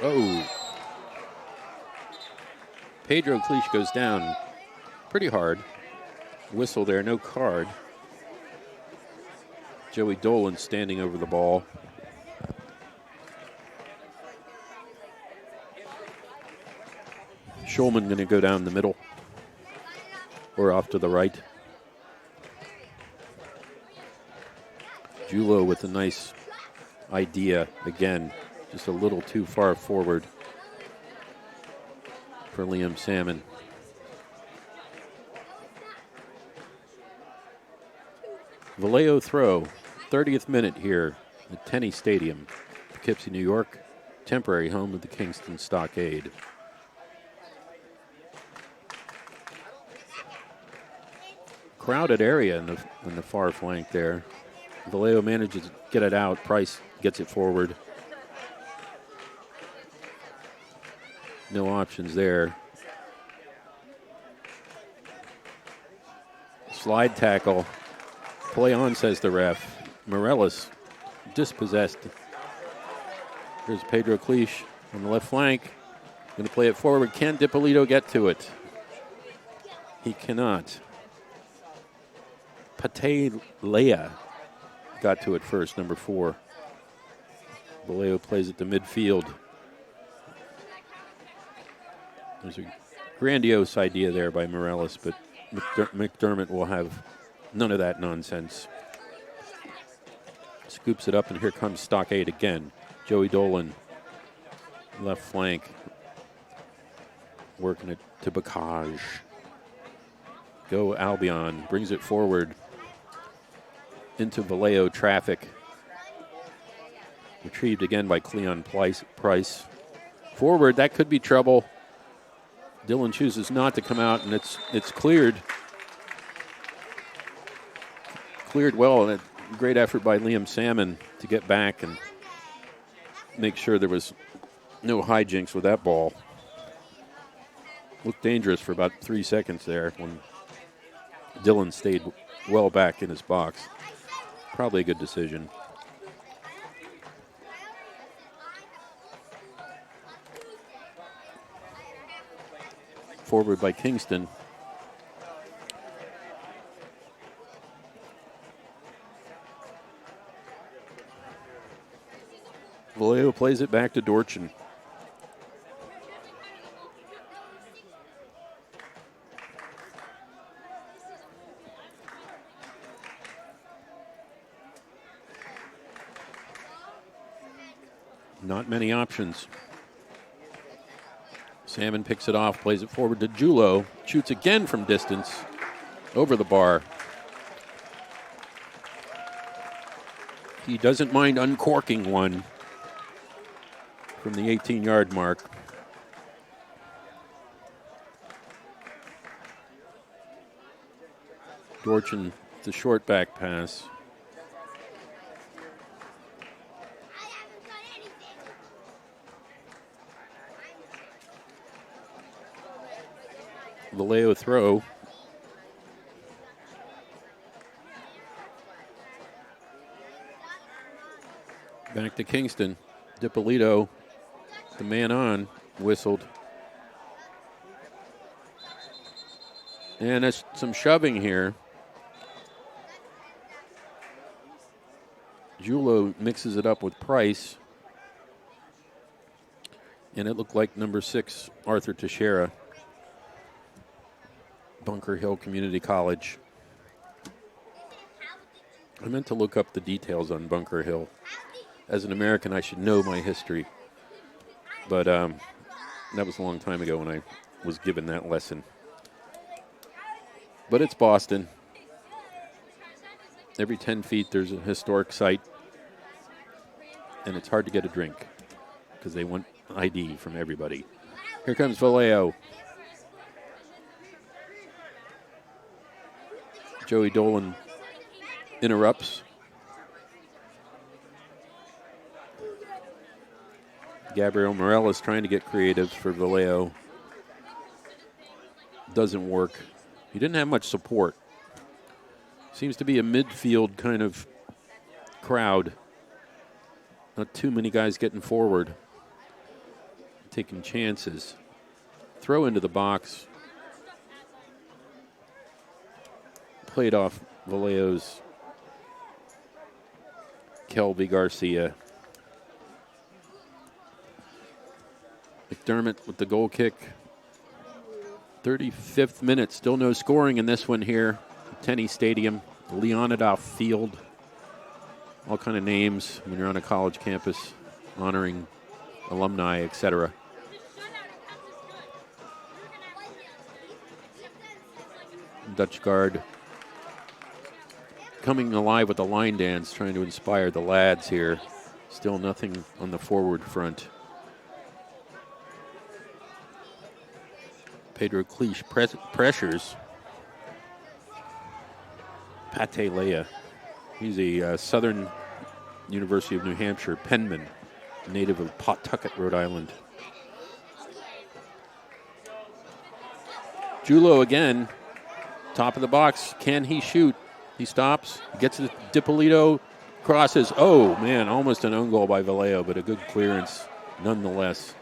Oh. Pedro Cleach goes down pretty hard. Whistle there, no card. Joey Dolan standing over the ball. Schulman going to go down the middle or off to the right. Julo with a nice idea again, just a little too far forward for Liam Salmon. Valeo throw, 30th minute here at Tenney Stadium, Poughkeepsie, New York, temporary home of the Kingston Stockade. Crowded area in the far flank there. Valeo manages to get it out. Price gets it forward. No options there. Slide tackle. Play on, says the ref. Morellis dispossessed. Here's Pedro Cleach on the left flank. Going to play it forward. Can DiPolito get to it? He cannot. Pate Lea got to it first, number 4. Valeo plays it to midfield. There's a grandiose idea there by Morales, but McDermott will have none of that nonsense. Scoops it up, and here comes Stockade again. Joey Dolan, left flank. working it to Bacage. Go Albion, brings it forward into Valeo traffic. Retrieved again by Cleon Price. Forward, that could be trouble. Dillon chooses not to come out, and it's cleared. Cleared well, and a great effort by Liam Salmon to get back and make sure there was no hijinks with that ball. Looked dangerous for about 3 seconds there when Dillon stayed well back in his box. Probably a good decision. Forward by Kingston. Valeo plays it back to Dorchin. Not many options. Salmon picks it off, plays it forward to Julo, shoots again from distance, over the bar. He doesn't mind uncorking one from the 18-yard mark. Dorchin, the short back pass. Valeo throw. Back to Kingston. DiPolito, the man on, whistled. And there's some shoving here. Julo mixes it up with Price. And it looked like number 6, Arthur Teixeira. Bunker Hill Community College. I meant to look up the details on Bunker Hill. As an American, I should know my history. But that was a long time ago when I was given that lesson. But it's Boston. Every 10 feet there's a historic site. And it's hard to get a drink because they want ID from everybody. Here comes Valeo. Joey Dolan interrupts. Gabriel Morales trying to get creative for Valeo. Doesn't work. He didn't have much support. Seems to be a midfield kind of crowd. Not too many guys getting forward. Taking chances. Throw into the box. Played off Valeo's Kelby Garcia. McDermott with the goal kick. 35th minute, still no scoring in this one here. Tenney Stadium, Leonidoff Field. All kind of names when you're on a college campus honoring alumni, etc. Dutch guard coming alive with the line dance, trying to inspire the lads here. Still nothing on the forward front. Pedro Cliche pressures. Pate Leia. He's a Southern University of New Hampshire penman, native of Pawtucket, Rhode Island. Julo again, top of the box. Can he shoot? He stops, gets to DiPolito, crosses. Oh, man, almost an own goal by Valeo, but a good clearance nonetheless.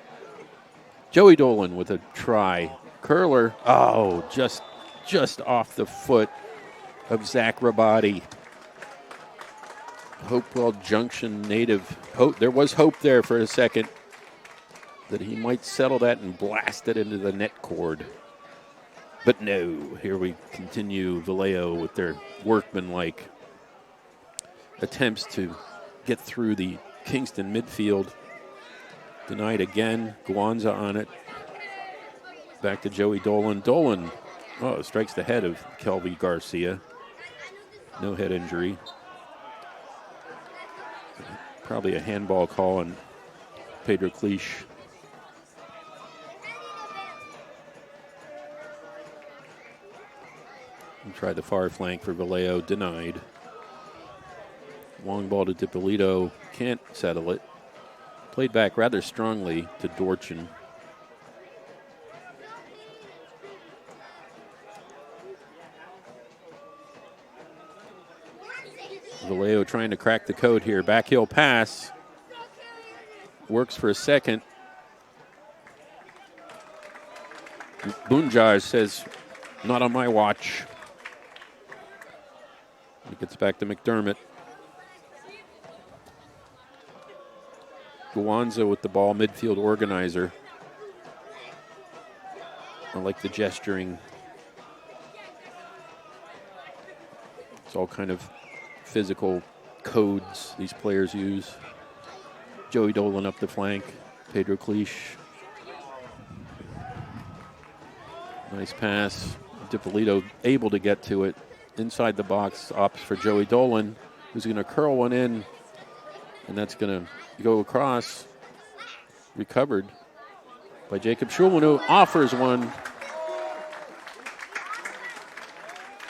Joey Dolan with a try. Curler, oh, just off the foot of Zach Rabati. Hopewell Junction native. There was hope there for a second that he might settle that and blast it into the net cord. But no, here we continue Valeo with their workmanlike attempts to get through the Kingston midfield. Denied again, Guanza on it. Back to Joey Dolan. Dolan, strikes the head of Kelby Garcia. No head injury. Probably a handball call on Pedro Cliche. And tried the far flank for Valeo, denied. Long ball to DiPolito, can't settle it. Played back rather strongly to Dorchin. Valeo trying to crack the code here. Backheel pass. Works for a second. Bunjar says, not on my watch. It gets back to McDermott. Guanza with the ball, midfield organizer. I like the gesturing. It's all kind of physical codes these players use. Joey Dolan up the flank. Pedro Cliche. Nice pass. DiPolito able to get to it. Inside the box, opts for Joey Dolan, who's going to curl one in, and that's going to go across. Recovered by Jacob Schulman, who offers one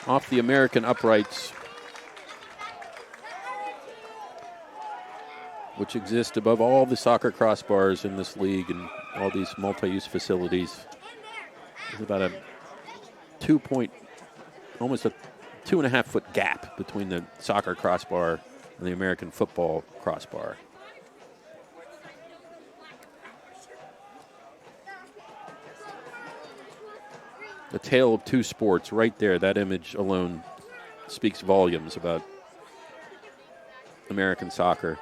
off the American uprights, which exist above all the soccer crossbars in this league and all these multi-use facilities. There's about a almost a 2.5 foot gap between the soccer crossbar and the American football crossbar. The tale of two sports right there. That image alone speaks volumes about American soccer.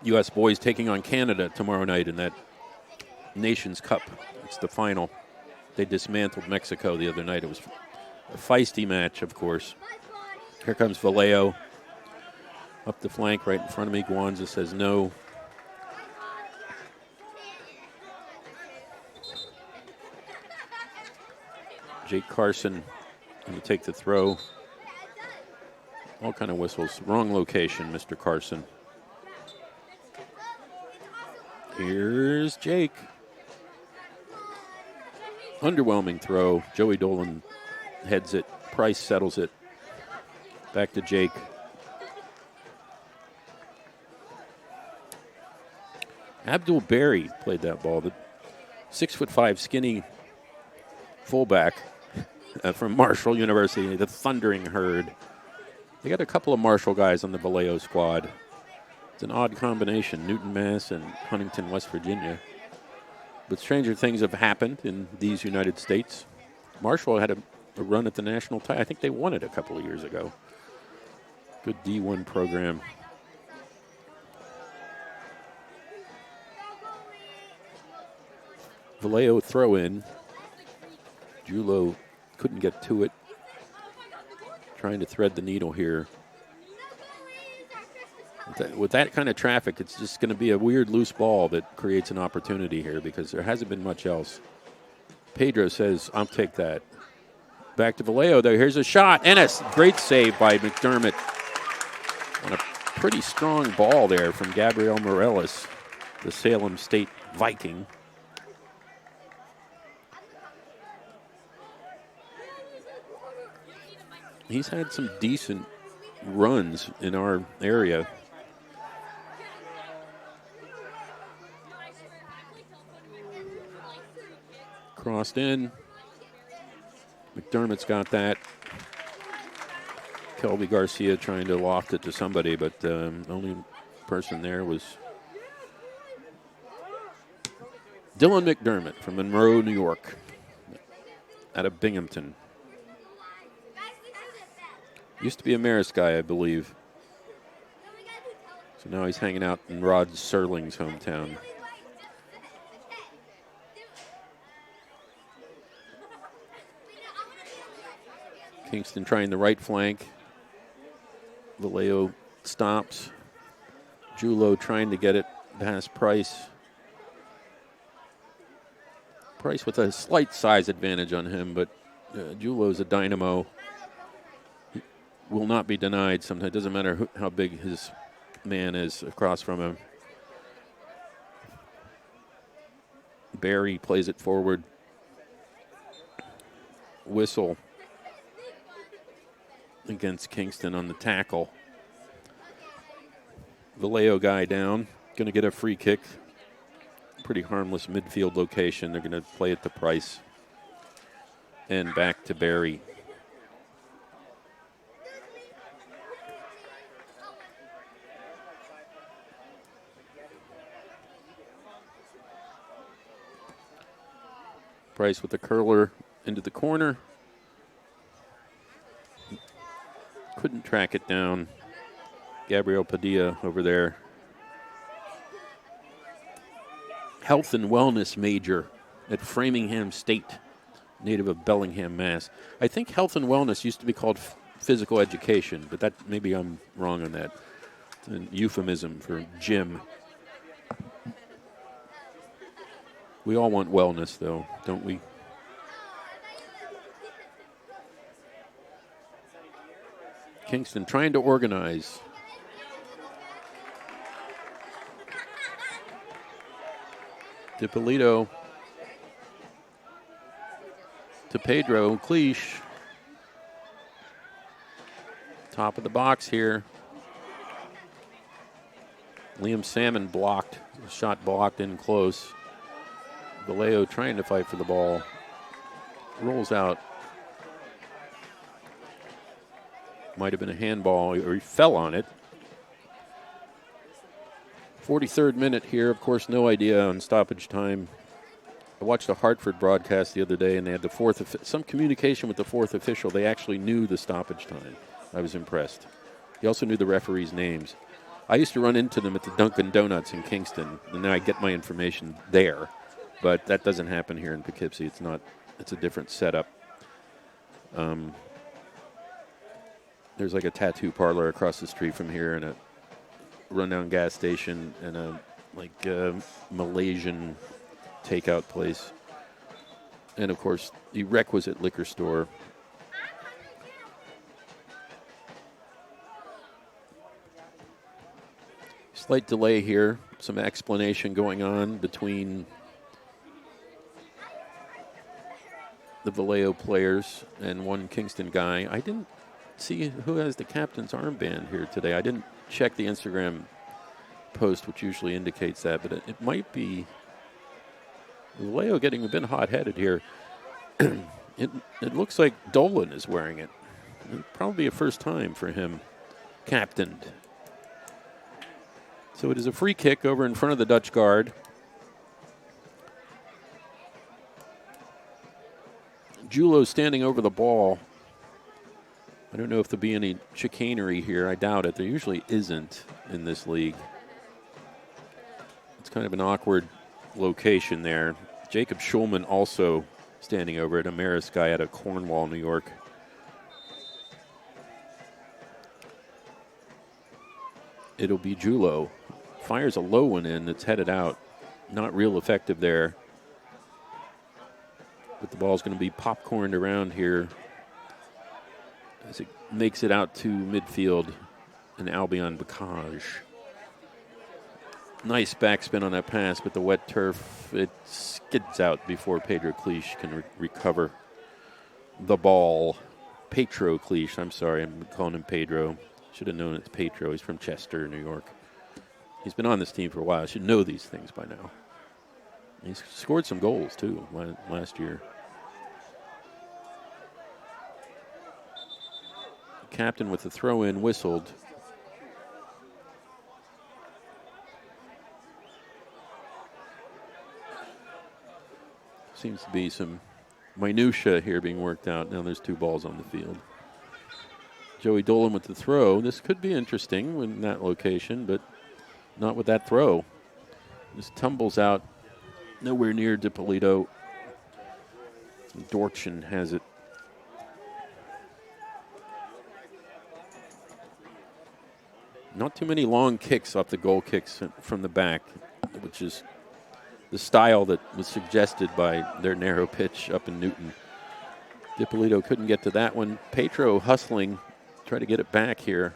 U.S. boys taking on Canada tomorrow night in that Nations Cup. It's the final. They dismantled Mexico the other night. It was a feisty match, of course. Here comes Valeo. Up the flank right in front of me. Guanza says no. Jake Carson going to take the throw. All kind of whistles. Wrong location, Mr. Carson. Here's Jake. Underwhelming throw. Joey Dolan heads it. Price settles it. Back to Jake. Abdul Berry played that ball. The 6'5" skinny fullback from Marshall University, the Thundering Herd. They got a couple of Marshall guys on the Valeo squad. It's an odd combination, Newton, Mass. and Huntington, West Virginia. But stranger things have happened in these United States. Marshall had a run at the national title. I think they won it a couple of years ago. Good D1 program. Valeo throw in. Julo couldn't get to it. Trying to thread the needle here. With that kind of traffic, it's just going to be a weird loose ball that creates an opportunity here because there hasn't been much else. Pedro says, I'll take that. Back to Valeo, though. Here's a shot, and a great save by McDermott on a pretty strong ball there from Gabriel Morales, the Salem State Viking. He's had some decent runs in our area. Crossed in. McDermott's got that. Kelby Garcia trying to loft it to somebody, but the only person there was Dylan McDermott from Monroe, New York, out of Binghamton. Used to be a Marist guy, I believe. So now he's hanging out in Rod Serling's hometown. Kingston trying the right flank. Valeo stops. Julo trying to get it past Price. Price with a slight size advantage on him, but Julo's a dynamo. He will not be denied. Sometimes it doesn't matter how big his man is across from him. Barry plays it forward. Whistle against Kingston on the tackle. Valeo guy down. Going to get a free kick. Pretty harmless midfield location. They're going to play it to Price. And back to Barry. Price with the curler into the corner. Couldn't track it down. Gabriel Padilla over there. Health and wellness major at Framingham State, native of Bellingham, Mass. I think health and wellness used to be called physical education, but that maybe I'm wrong on that. It's a euphemism for gym. We all want wellness, though, don't we? Kingston trying to organize. DiPolito to Pedro Cleach. Top of the box here. Liam Salmon blocked. Shot blocked in close. Valeo trying to fight for the ball. Rolls out. Might have been a handball, or he fell on it. 43rd minute here. Of course, no idea on stoppage time. I watched a Hartford broadcast the other day, and they had some communication with the fourth official. They actually knew the stoppage time. I was impressed. He also knew the referees' names. I used to run into them at the Dunkin' Donuts in Kingston, and now I get my information there. But that doesn't happen here in Poughkeepsie. It's a different setup. There's like a tattoo parlor across the street from here, and a rundown gas station, and a Malaysian takeout place, and of course the requisite liquor store. Slight delay here, some explanation going on between the Valeo players and one Kingston guy. I didn't see who has the captain's armband here today. I didn't check the Instagram post, which usually indicates that, but it might be Valeo getting a bit hot-headed here. It looks like Dolan is wearing it. It'll probably be a first time for him, captained. So it is a free kick over in front of the Dutch guard. Julo standing over the ball. I don't know if there'll be any chicanery here. I doubt it. There usually isn't in this league. It's kind of an awkward location there. Jacob Schulman also standing over it, a Marist guy out of Cornwall, New York. It'll be Julo. Fires a low one in that's headed out. Not real effective there. But the ball's going to be popcorned around here as it makes it out to midfield and Albion Bacage. Nice backspin on that pass, but the wet turf, it skids out before Pedro Cleach can recover the ball. Petro Cleach, I'm sorry, I'm calling him Pedro. Should have known it's Petro. He's from Chester, New York. He's been on this team for a while. Should know these things by now. He's scored some goals, too, last year. Captain with the throw-in whistled. Seems to be some minutia here being worked out. Now there's two balls on the field. Joey Dolan with the throw. This could be interesting in that location, but not with that throw. Just tumbles out nowhere near DiPolito. Dorchin has it. Not too many long kicks off the goal kicks from the back, which is the style that was suggested by their narrow pitch up in Newton. DiPolito couldn't get to that one. Petro hustling, try to get it back here.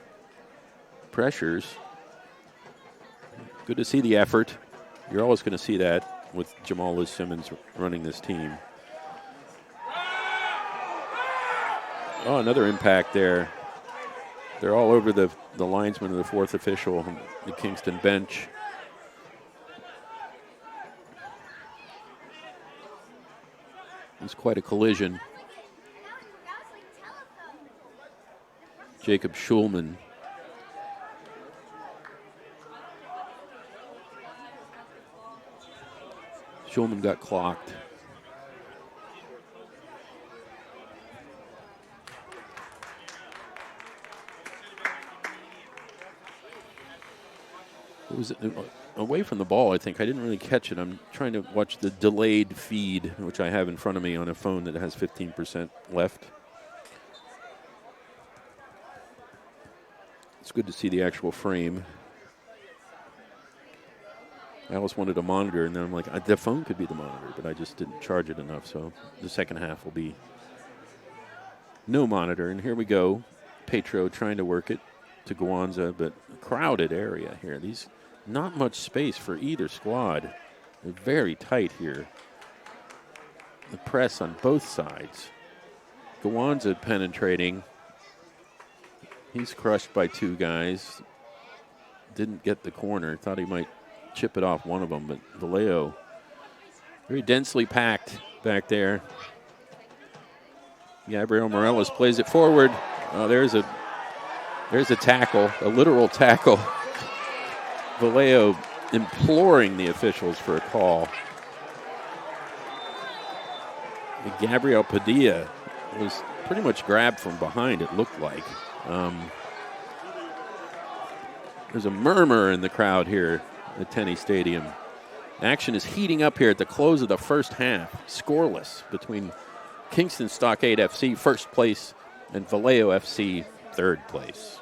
Pressures. Good to see the effort. You're always going to see that with Jamal Liz Simmons running this team. Oh, another impact there. They're all over the linesman of the fourth official, the Kingston bench. It was quite a collision. Jacob Schulman. Schulman got clocked. It was away from the ball, I think. I didn't really catch it. I'm trying to watch the delayed feed, which I have in front of me on a phone that has 15% left. It's good to see the actual frame. I always wanted a monitor, and then I'm like, the phone could be the monitor, but I just didn't charge it enough, so the second half will be no monitor. And here we go. Petro trying to work it to Guanza, but crowded area here. These not much space for either squad. They're very tight here. The press on both sides. Guanza penetrating. He's crushed by two guys. Didn't get the corner. Thought he might chip it off one of them, but Valeo very densely packed back there. Gabriel Morales plays it forward. Oh, there's a tackle, a literal tackle. Valeo imploring the officials for a call. Gabriel Padilla was pretty much grabbed from behind, it looked like. There's a murmur in the crowd here at Tenney Stadium. Action is heating up here at the close of the first half. Scoreless between Kingston Stockade FC, first place, and Valeo FC, third place.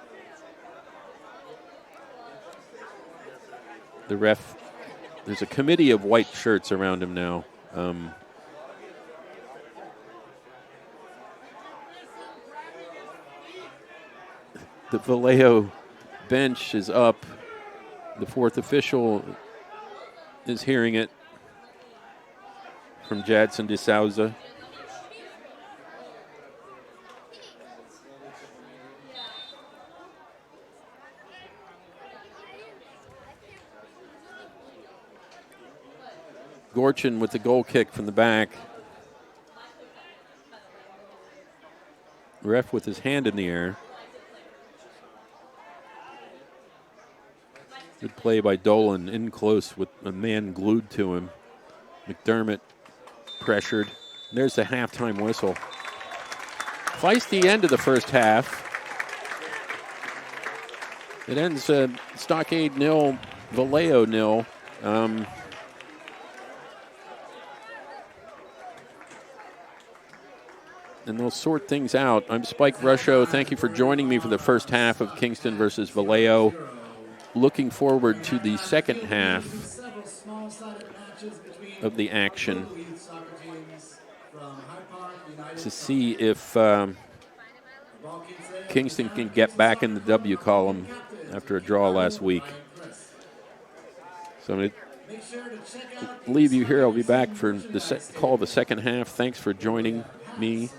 The ref, there's a committee of white shirts around him now. The Valeo bench is up. The fourth official is hearing it from Jadson DeSouza. Gorchin with the goal kick from the back. Ref with his hand in the air. Good play by Dolan, in close with a man glued to him. McDermott pressured. There's the halftime whistle. Feisty end of the first half. It ends Stockade 0, Valeo 0. And they'll sort things out. I'm Spike Ruscio. Thank you for joining me for the first half of Kingston versus Valeo. Looking forward to the second half of the action to see if Kingston can get back in the W column after a draw last week. So I'm going to leave you here. I'll be back for the second half. Thanks for joining me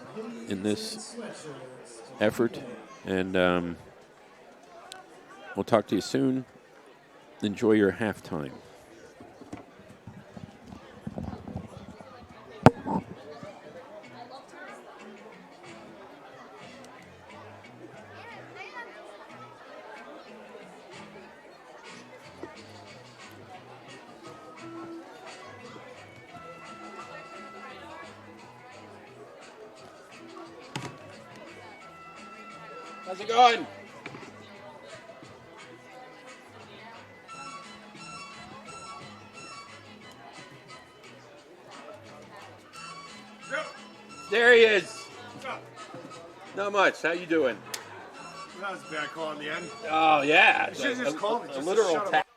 in this effort, and we'll talk to you soon. Enjoy your halftime. How's it going? There he is.
What's up?
Not much. How you doing?
That was a bad call in the end.
Oh yeah,
You should have just called it.
a
Just
literal
shut him
tackle.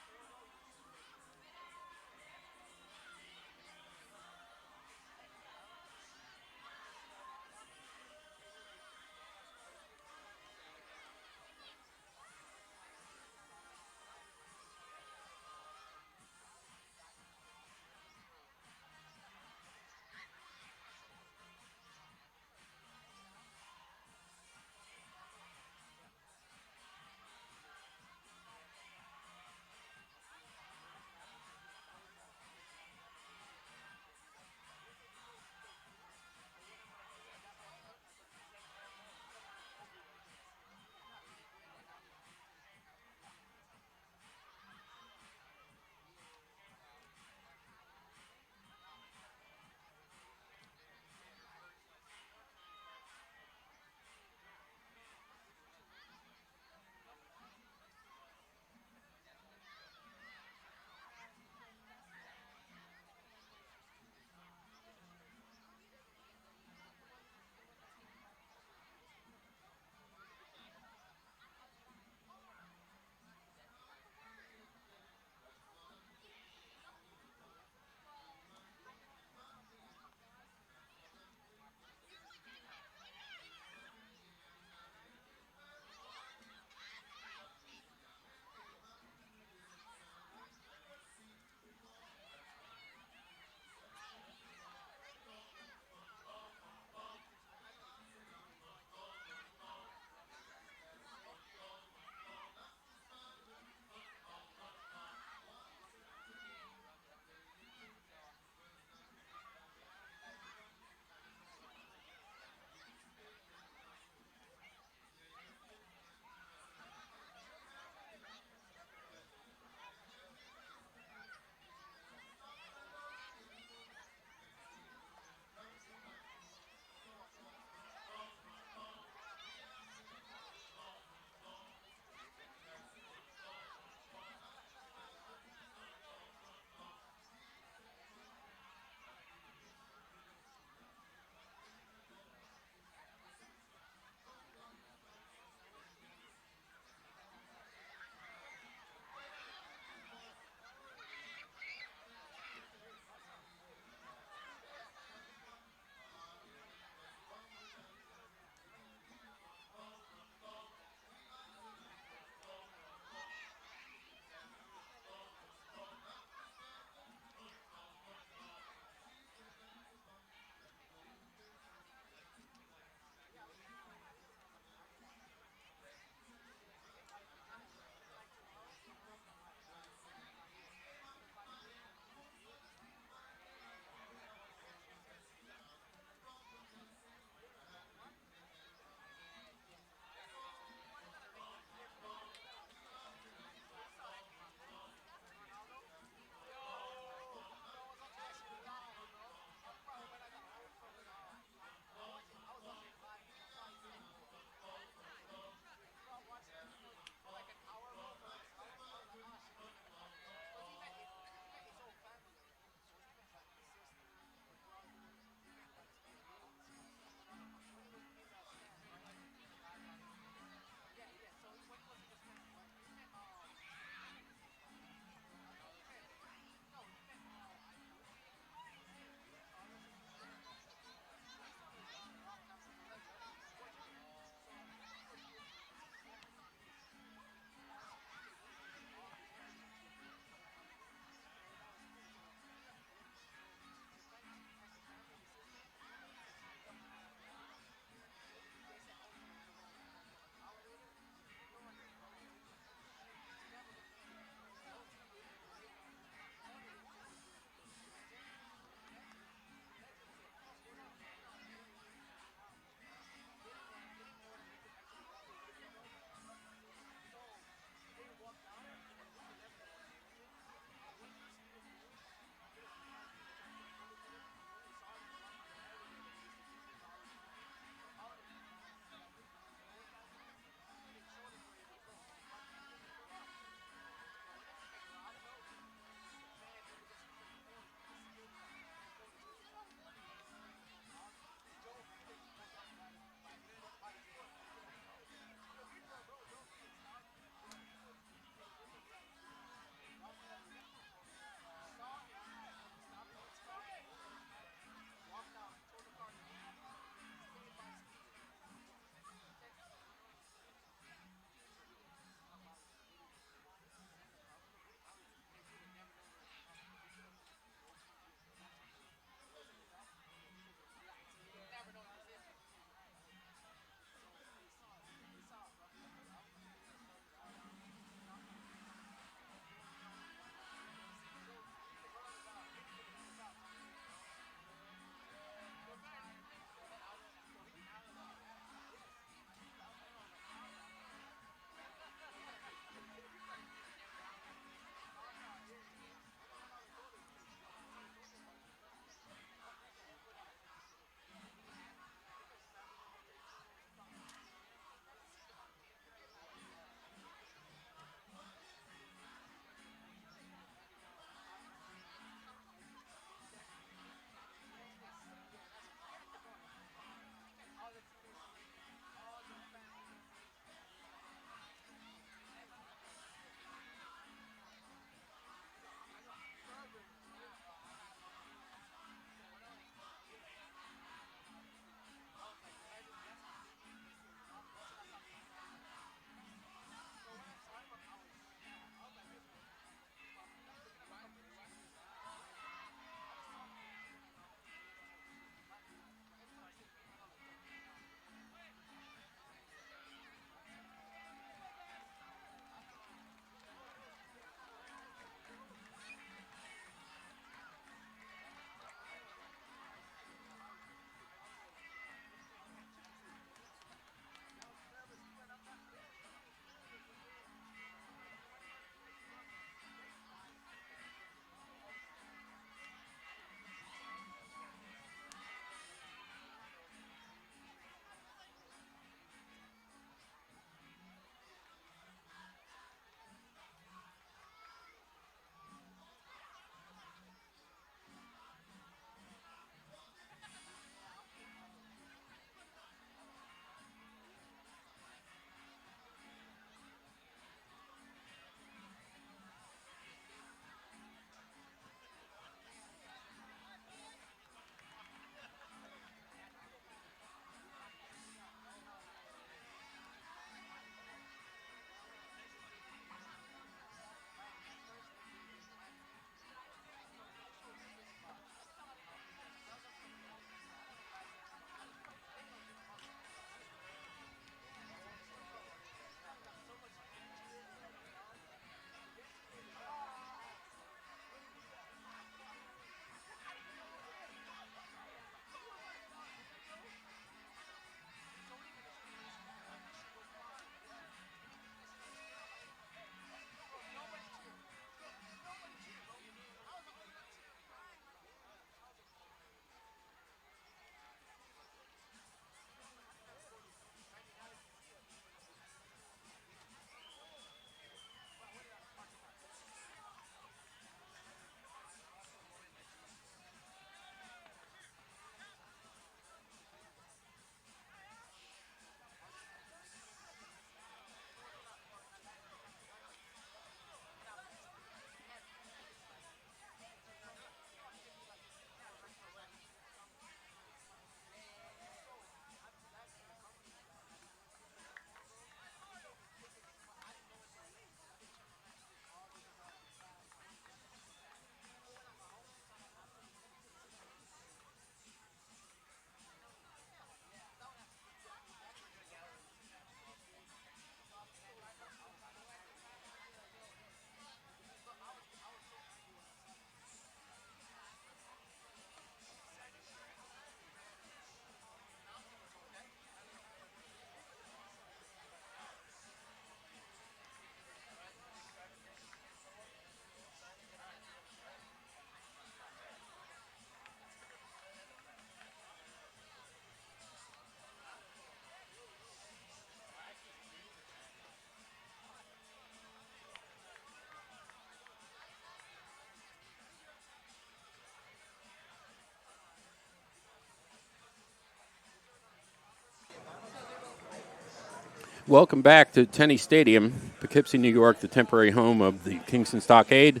Welcome back to Tenney Stadium, Poughkeepsie, New York, the temporary home of the Kingston Stockade.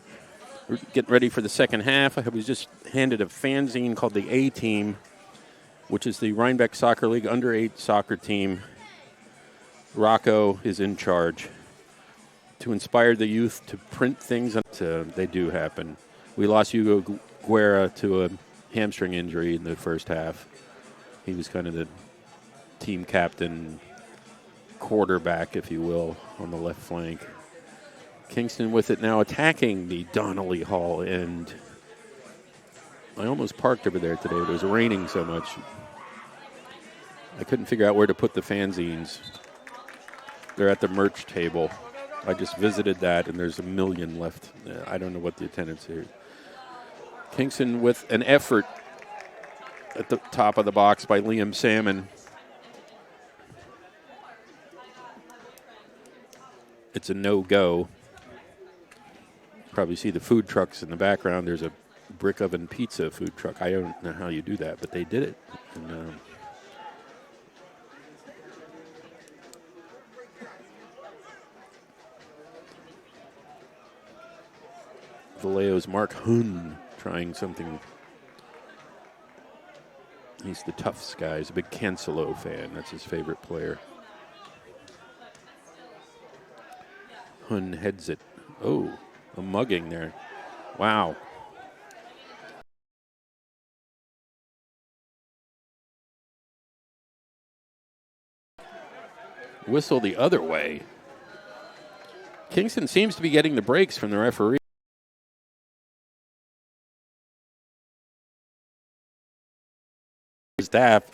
We're getting ready for the second half. I was just handed a fanzine called the A-Team, which is the Rhinebeck Soccer League under-8 soccer team. Rocco is in charge to inspire the youth to print things. They do happen. We lost Hugo Guerra to a hamstring injury in the first half. He was kind of the team captain, quarterback, if you will, on the left flank. Kingston with it now attacking the Donnelly Hall end. I almost parked over there today, but it was raining so much. I couldn't figure out where to put the fanzines. They're at the merch table. I just visited that, and there's a million left. I don't know what the attendance is. Kingston with an effort at the top of the box by Liam Salmon. It's a no-go. Probably see the food trucks in the background. There's a brick oven pizza food truck. I don't know how you do that, but they did it. And, Valeo's Mark Hun trying something. He's the Tufts guy. He's a big Cancelo fan. That's his favorite player. Hun heads it. Oh, a mugging there. Wow. Whistle the other way. Kingston seems to be getting the breaks from the referee. Staff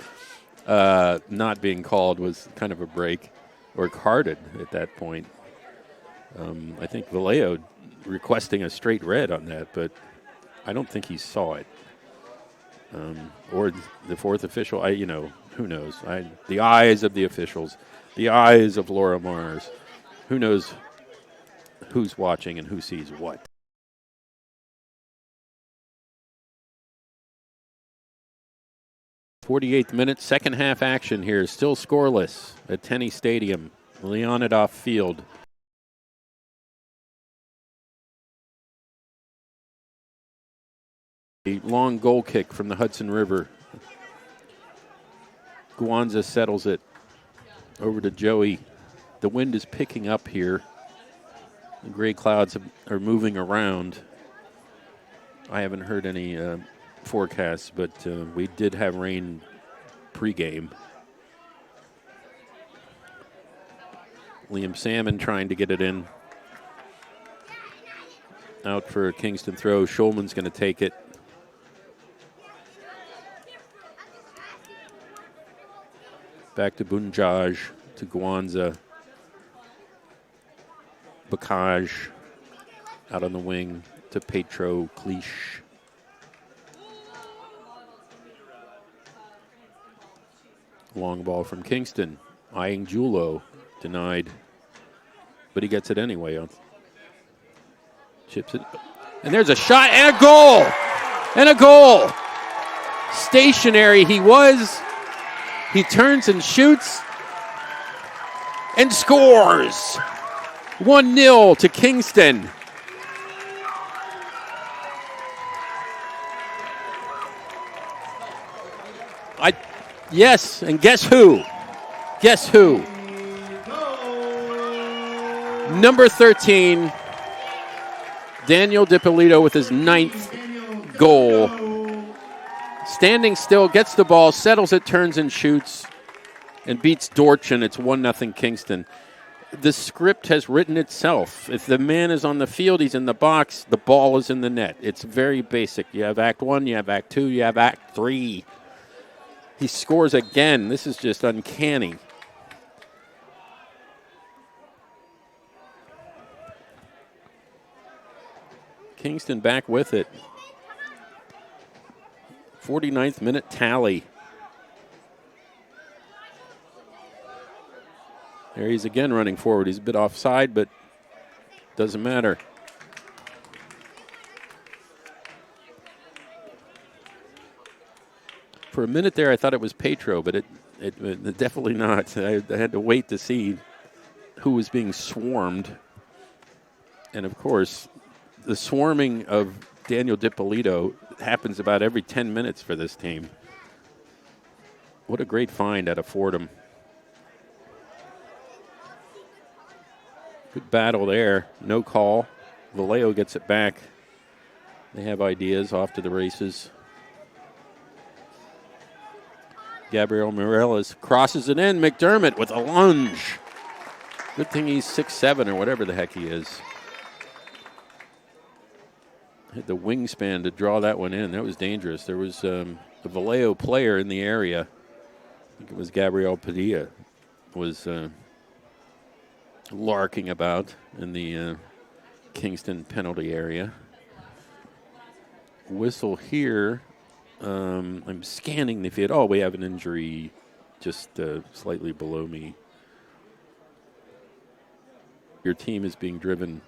not being called was kind of a break, or carded at that point. I think Valeo requesting a straight red on that, but I don't think he saw it. Or the fourth official, who knows? The eyes of the officials, the eyes of Laura Mars. Who knows who's watching and who sees what? '48th minute, second half action here. Still scoreless at Tenney Stadium, Leonidoff Field. A long goal kick from the Hudson River. Guanza settles it over to Joey. The wind is picking up here. The gray clouds are moving around. I haven't heard any forecasts, but we did have rain pregame. Liam Salmon trying to get it in. Out for a Kingston throw. Schulman's going to take it. Back to Bunjaj, to Guanza. Bacage out on the wing to Petro Cliche. Long ball from Kingston. Eyeing Julo. Denied. But he gets it anyway. Chips it. And there's a shot and a goal! And a goal! Stationary he was. He turns and shoots. And scores! 1-0 to Kingston. Yes, and guess who? Guess who? Number 13, Daniel DiPolito with his 9th goal. Standing still, gets the ball, settles it, turns and shoots, and beats Dorchin. It's 1-0 Kingston. The script has written itself. If the man is on the field, he's in the box, the ball is in the net. It's very basic. You have Act 1, you have Act 2, you have Act 3. He scores again. This is just uncanny. Kingston back with it. 49th minute tally. There he's again running forward. He's a bit offside, but doesn't matter. For a minute there, I thought it was Petro, but it definitely not. I had to wait to see. who was being swarmed. And, of course, the swarming of Daniel DiPolito happens about every 10 minutes for this team. What a great find out of Fordham. Good battle there. No call. Valeo gets it back. They have ideas off to the races. Gabriel Morales crosses it in. McDermott with a lunge. Good thing he's 6'7" or whatever the heck he is. Had the wingspan to draw that one in. That was dangerous. There was a Valeo player in the area. I think it was Gabriel Padilla. Was larking about in the Kingston penalty area. Whistle here. I'm scanning the field. Oh, we have an injury just slightly below me. Your team is being driven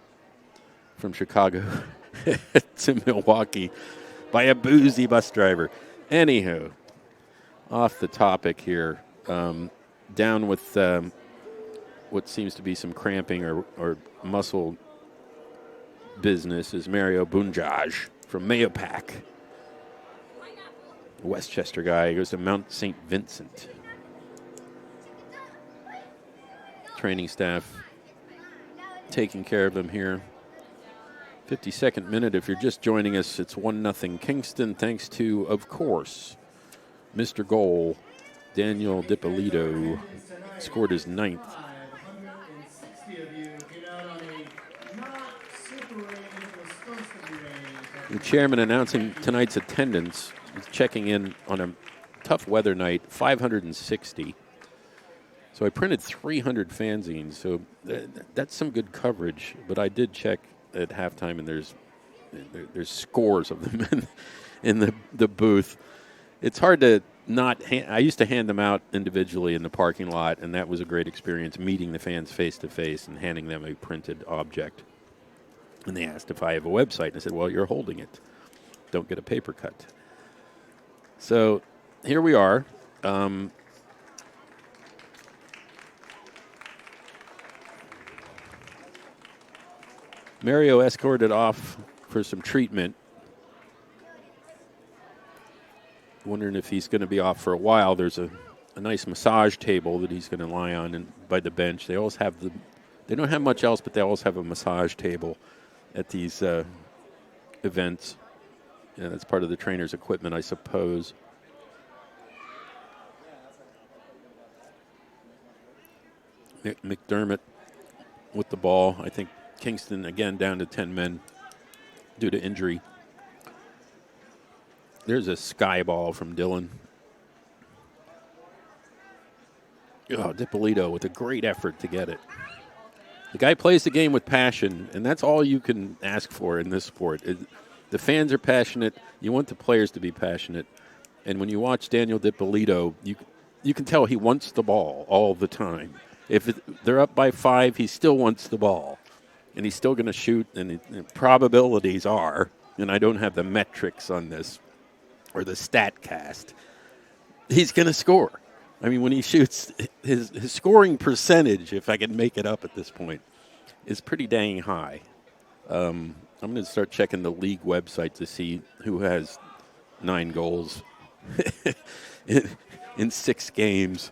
from Chicago to Milwaukee by a boozy bus driver. Anywho, off the topic here. Down with what seems to be some cramping or muscle business is Mario Bunjaj from Mayopac. Westchester guy. He goes to Mount St. Vincent. Training staff taking care of him here. 52nd minute. If you're just joining us, it's 1-0 Kingston, thanks to, of course, Mr. Goal, Daniel DiPolito. Scored his 9th.
160 of you came out on a not super rain. It was supposed to be rain.
The chairman announcing tonight's attendance. He's checking in on a tough weather night, 560. So I printed 300 fanzines, so that's some good coverage. But I did check at halftime, and there's scores of them in the booth. It's hard to not. I used to hand them out individually in the parking lot, and that was a great experience, meeting the fans face to face and handing them a printed object. And they asked if I have a website, and I said, "Well, you're holding it. Don't get a paper cut." So here we are. Mario escorted off for some treatment. Wondering if he's going to be off for a while. There's a nice massage table that he's going to lie on and by the bench. They always have they don't have much else, but they always have a massage table at these events. Yeah, that's part of the trainer's equipment, I suppose. McDermott with the ball. I think Kingston, again, down to 10 men due to injury. There's a sky ball from Dillon. Oh, DiPolito with a great effort to get it. The guy plays the game with passion, and that's all you can ask for in this sport. The fans are passionate. You want the players to be passionate. And when you watch Daniel DiPolito, you can tell he wants the ball all the time. If they're up by 5, he still wants the ball. And he's still going to shoot, and the probabilities are, and I don't have the metrics on this, or the stat cast, he's going to score. I mean, when he shoots, his scoring percentage, if I can make it up at this point, is pretty dang high. I'm going to start checking the league website to see who has 9 goals in 6 games.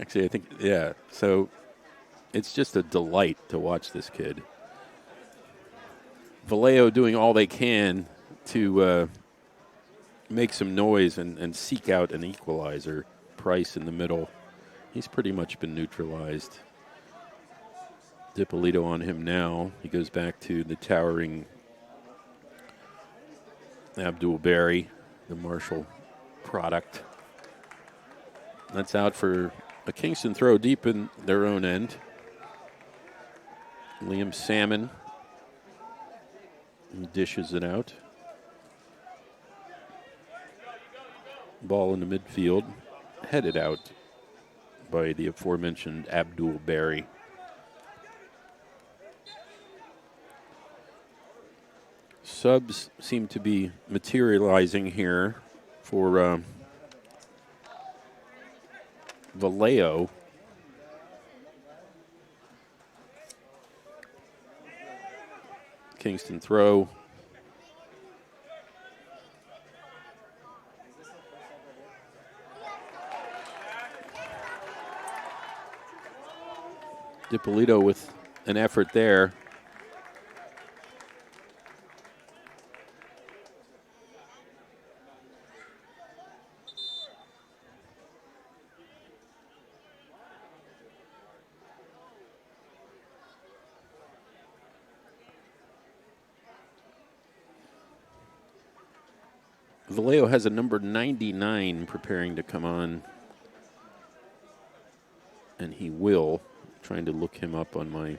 Actually, I think, yeah. So it's just a delight to watch this kid. Valeo doing all they can to make some noise and seek out an equalizer. Price in the middle. He's pretty much been neutralized. DiPolito on him now. He goes back to the towering Abdul Bari, the Marshall product. That's out for a Kingston throw deep in their own end. Liam Salmon dishes it out. Ball in the midfield, headed out by the aforementioned Abdul Bari. Subs seem to be materializing here for Valeo. Kingston throw. DiPolito with an effort there. Valeo has a number 99 preparing to come on. And he will. Trying to look him up on my...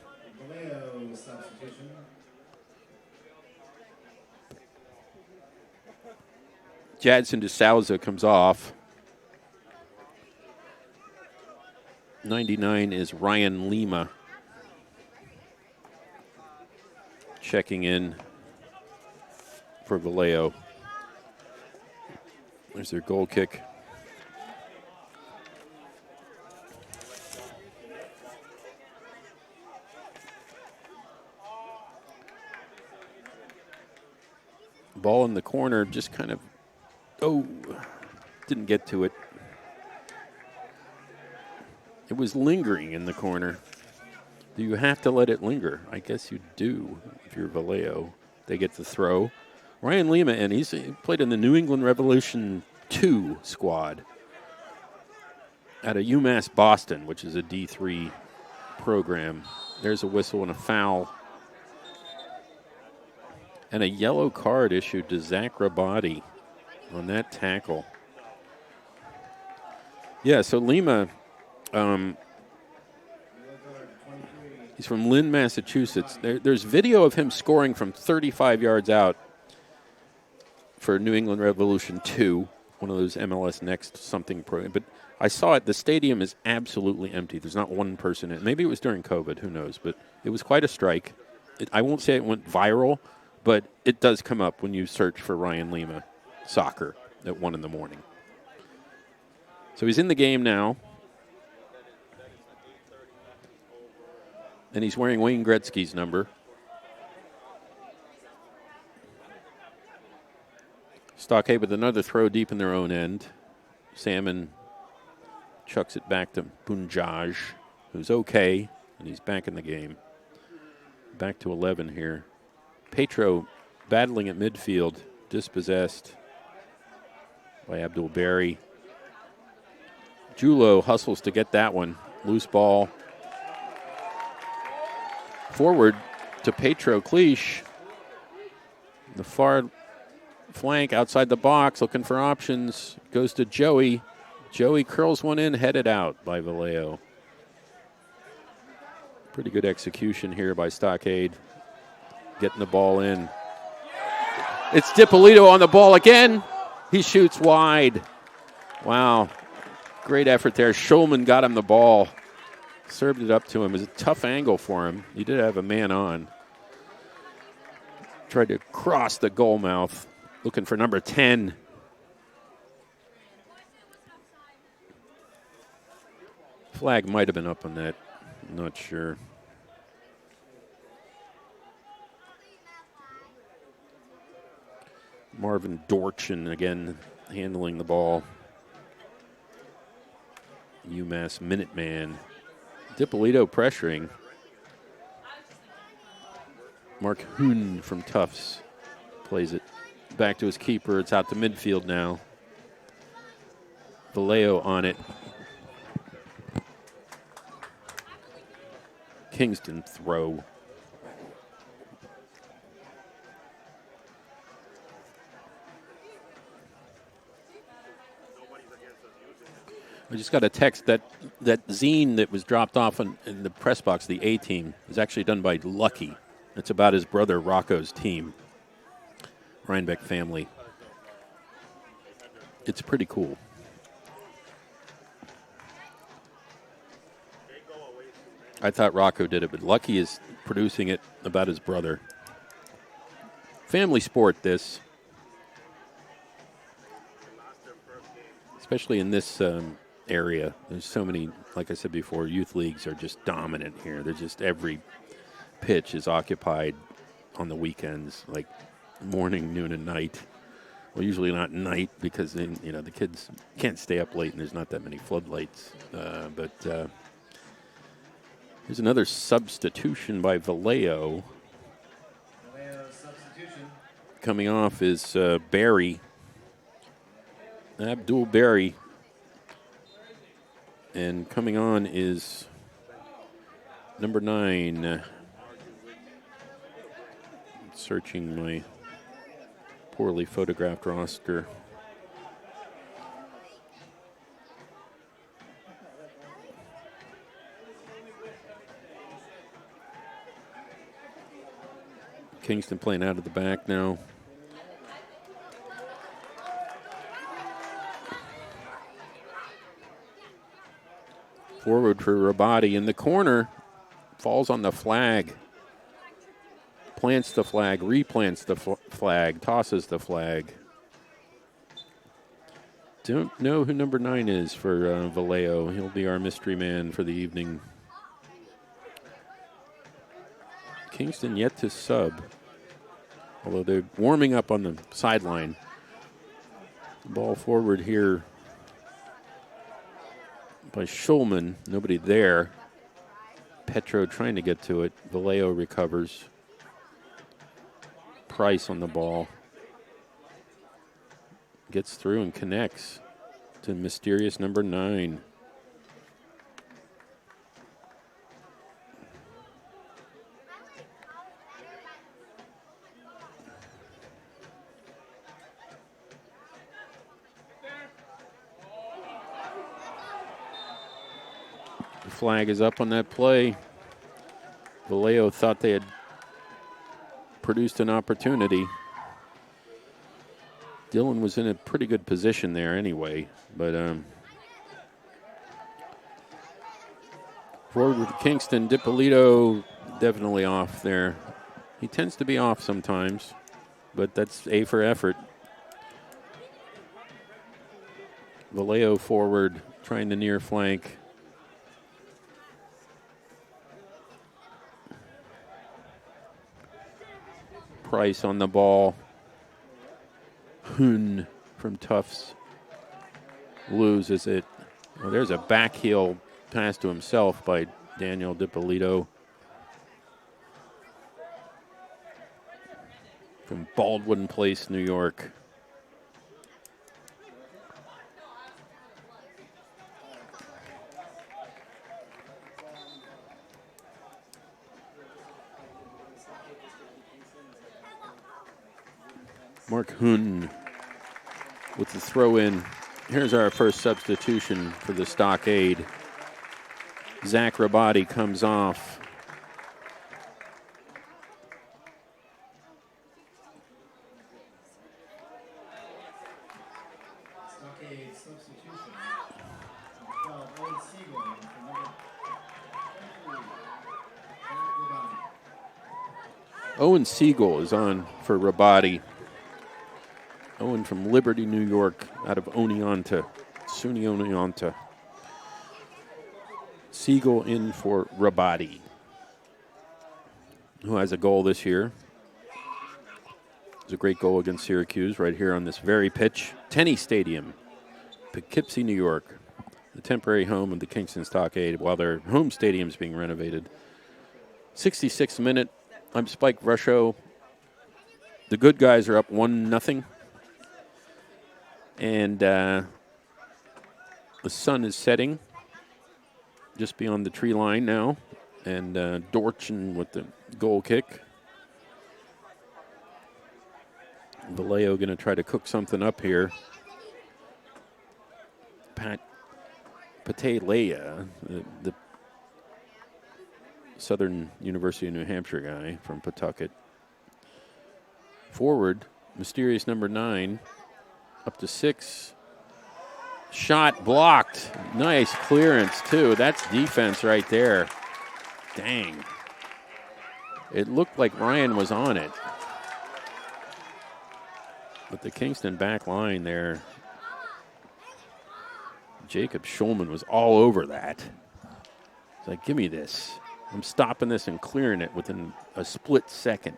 Valeo substitution.
Jadson DeSouza comes off. 99 is Ryan Lima. Checking in for Valeo. There's their goal kick. Ball in the corner, just kind of, didn't get to it. It was lingering in the corner. Do you have to let it linger? I guess you do if you're Valeo. They get the throw. Ryan Lima, and he played in the New England Revolution 2 squad at a UMass Boston, which is a D3 program. There's a whistle and a foul. And a yellow card issued to Zach Rabati on that tackle. Yeah, so Lima, he's from Lynn, Massachusetts. There's video of him scoring from 35 yards out for New England Revolution 2, one of those MLS Next something programs. But I saw it. The stadium is absolutely empty. There's not one person in it. Maybe it was during COVID. Who knows? But it was quite a strike. I won't say it went viral, but it does come up when you search for Ryan Lima soccer at 1 in the morning. So he's in the game now. And he's wearing Wayne Gretzky's number. Stockade with another throw deep in their own end. Salmon chucks it back to Bunjaj, who's okay, and he's back in the game. Back to 11 here. Petro battling at midfield, dispossessed by Abdul Bari. Julo hustles to get that one. Loose ball. Forward to Petro Cleach. The far flank outside the box, looking for options. Goes to Joey. Joey curls one in, headed out by Valeo. Pretty good execution here by Stockade. Getting the ball in. It's DiPolito on the ball again. He shoots wide. Wow. Great effort there. Schulman got him the ball. Served it up to him. It was a tough angle for him. He did have a man on. Tried to cross the goal mouth. Looking for number 10. Flag might have been up on that. I'm not sure. Marvin Dorchin again handling the ball. UMass Minuteman. DiPolito pressuring. Mark Hoon from Tufts plays it back to his keeper. It's out to midfield now. Valeo on it. Kingston throw. I just got a text that zine that was dropped off in the press box, the A-team, is actually done by Lucky. It's about his brother Rocco's team, Rhinebeck family. It's pretty cool. I thought Rocco did it, but Lucky is producing it about his brother. Family sport, this. Especially in this area. There's so many, like I said before, youth leagues are just dominant here. They're just, every pitch is occupied on the weekends, like morning, noon, and night. Well, usually not night because then, the kids can't stay up late and there's not that many floodlights. But here's another substitution by Valeo.
Valeo substitution.
Coming off is Barry, Abdul Barry. And coming on is number 9. Searching my poorly photographed roster. Kingston playing out of the back now. Forward for Rabati in the corner. Falls on the flag. Plants the flag, replants the flag, tosses the flag. Don't know who number 9 is for Valeo. He'll be our mystery man for the evening. Kingston yet to sub, although they're warming up on the sideline. Ball forward here by Schulman. Nobody there. Petro trying to get to it. Valeo recovers. Price on the ball. Gets through and connects to mysterious number 9. The flag is up on that play. Valeo thought they had produced an opportunity. Dylan was in a pretty good position there anyway, but forward with Kingston. Dippolito definitely off there. He tends to be off sometimes, but that's A for effort. Valeo forward, trying to near flank. Price on the ball. Hoon from Tufts loses it. Well, there's a back heel pass to himself by Daniel Dippolito from Baldwin Place, New York. Mark Hoon with the throw in. Here's our first substitution for the Stockade. Zach Rabati comes off.
Stockade substitution. 12, Owen Siegel for number 23.
Owen Siegel is on for Rabati. Owen from Liberty, New York, out of Oneonta, SUNY Oneonta. Siegel in for Rabati, who has a goal this year. It was a great goal against Syracuse right here on this very pitch. Tenney Stadium, Poughkeepsie, New York, the temporary home of the Kingston Stockade while their home stadium is being renovated. 66th minute. I'm Spike Rusho. The good guys are up 1-0. And the sun is setting just beyond the tree line now. And Dorchin with the goal kick. Valeo going to try to cook something up here. Pat Patelea, the Southern University of New Hampshire guy from Pawtucket. Forward, mysterious number 9. Up to 6. Shot blocked. Nice clearance, too. That's defense right there. Dang. It looked like Ryan was on it. But the Kingston back line there, Jacob Schulman was all over that. It's like, give me this. I'm stopping this and clearing it within a split second.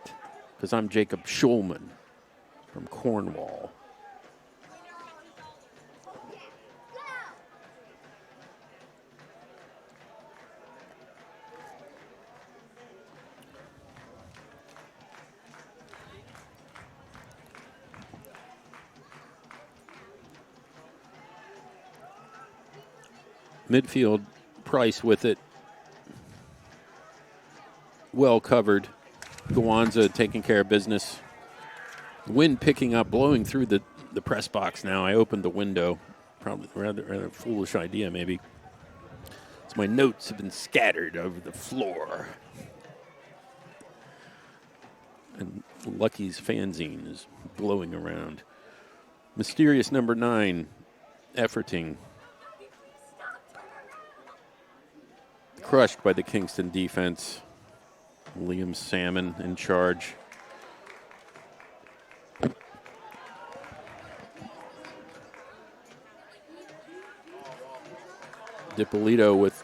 because I'm Jacob Schulman from Cornwall. Midfield, Price with it. Well covered. Gawanza taking care of business. Wind picking up, blowing through the press box now. I opened the window. Probably rather foolish idea, maybe. So my notes have been scattered over the floor. And Lucky's fanzine is blowing around. Mysterious number 9, efforting. Crushed by the Kingston defense. Liam Salmon in charge. Dippolito with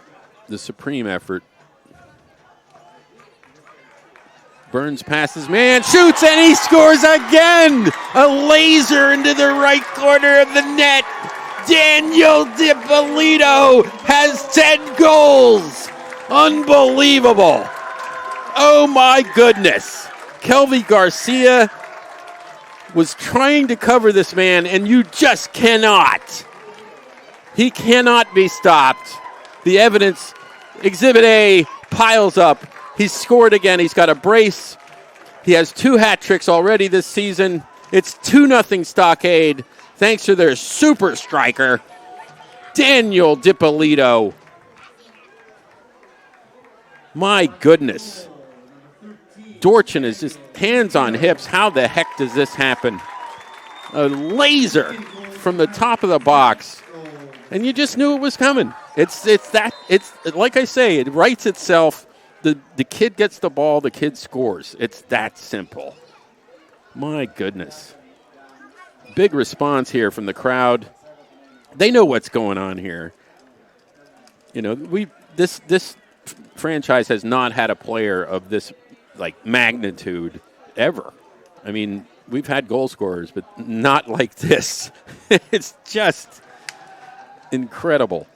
the supreme effort. Burns passes, man, shoots, and he scores again! A laser into the right corner of the net. Daniel Dippolito has 10 goals. Unbelievable. Oh, my goodness. Kelvy Garcia was trying to cover this man, and you just cannot. He cannot be stopped. The evidence, Exhibit A, piles up. He's scored again. He's got a brace. He has 2 hat tricks already this season. It's 2-0 Stockade, thanks to their super striker, Daniel Dippolito. My goodness. Dorchin is just hands on hips. How the heck does this happen? A laser from the top of the box. And you just knew it was coming. It's like I say, it writes itself. The kid gets the ball, the kid scores. It's that simple. My goodness. Big response here from the crowd. They know what's going on here. You know, this franchise has not had a player of this magnitude ever. I mean, we've had goal scorers, but not like this. It's just incredible.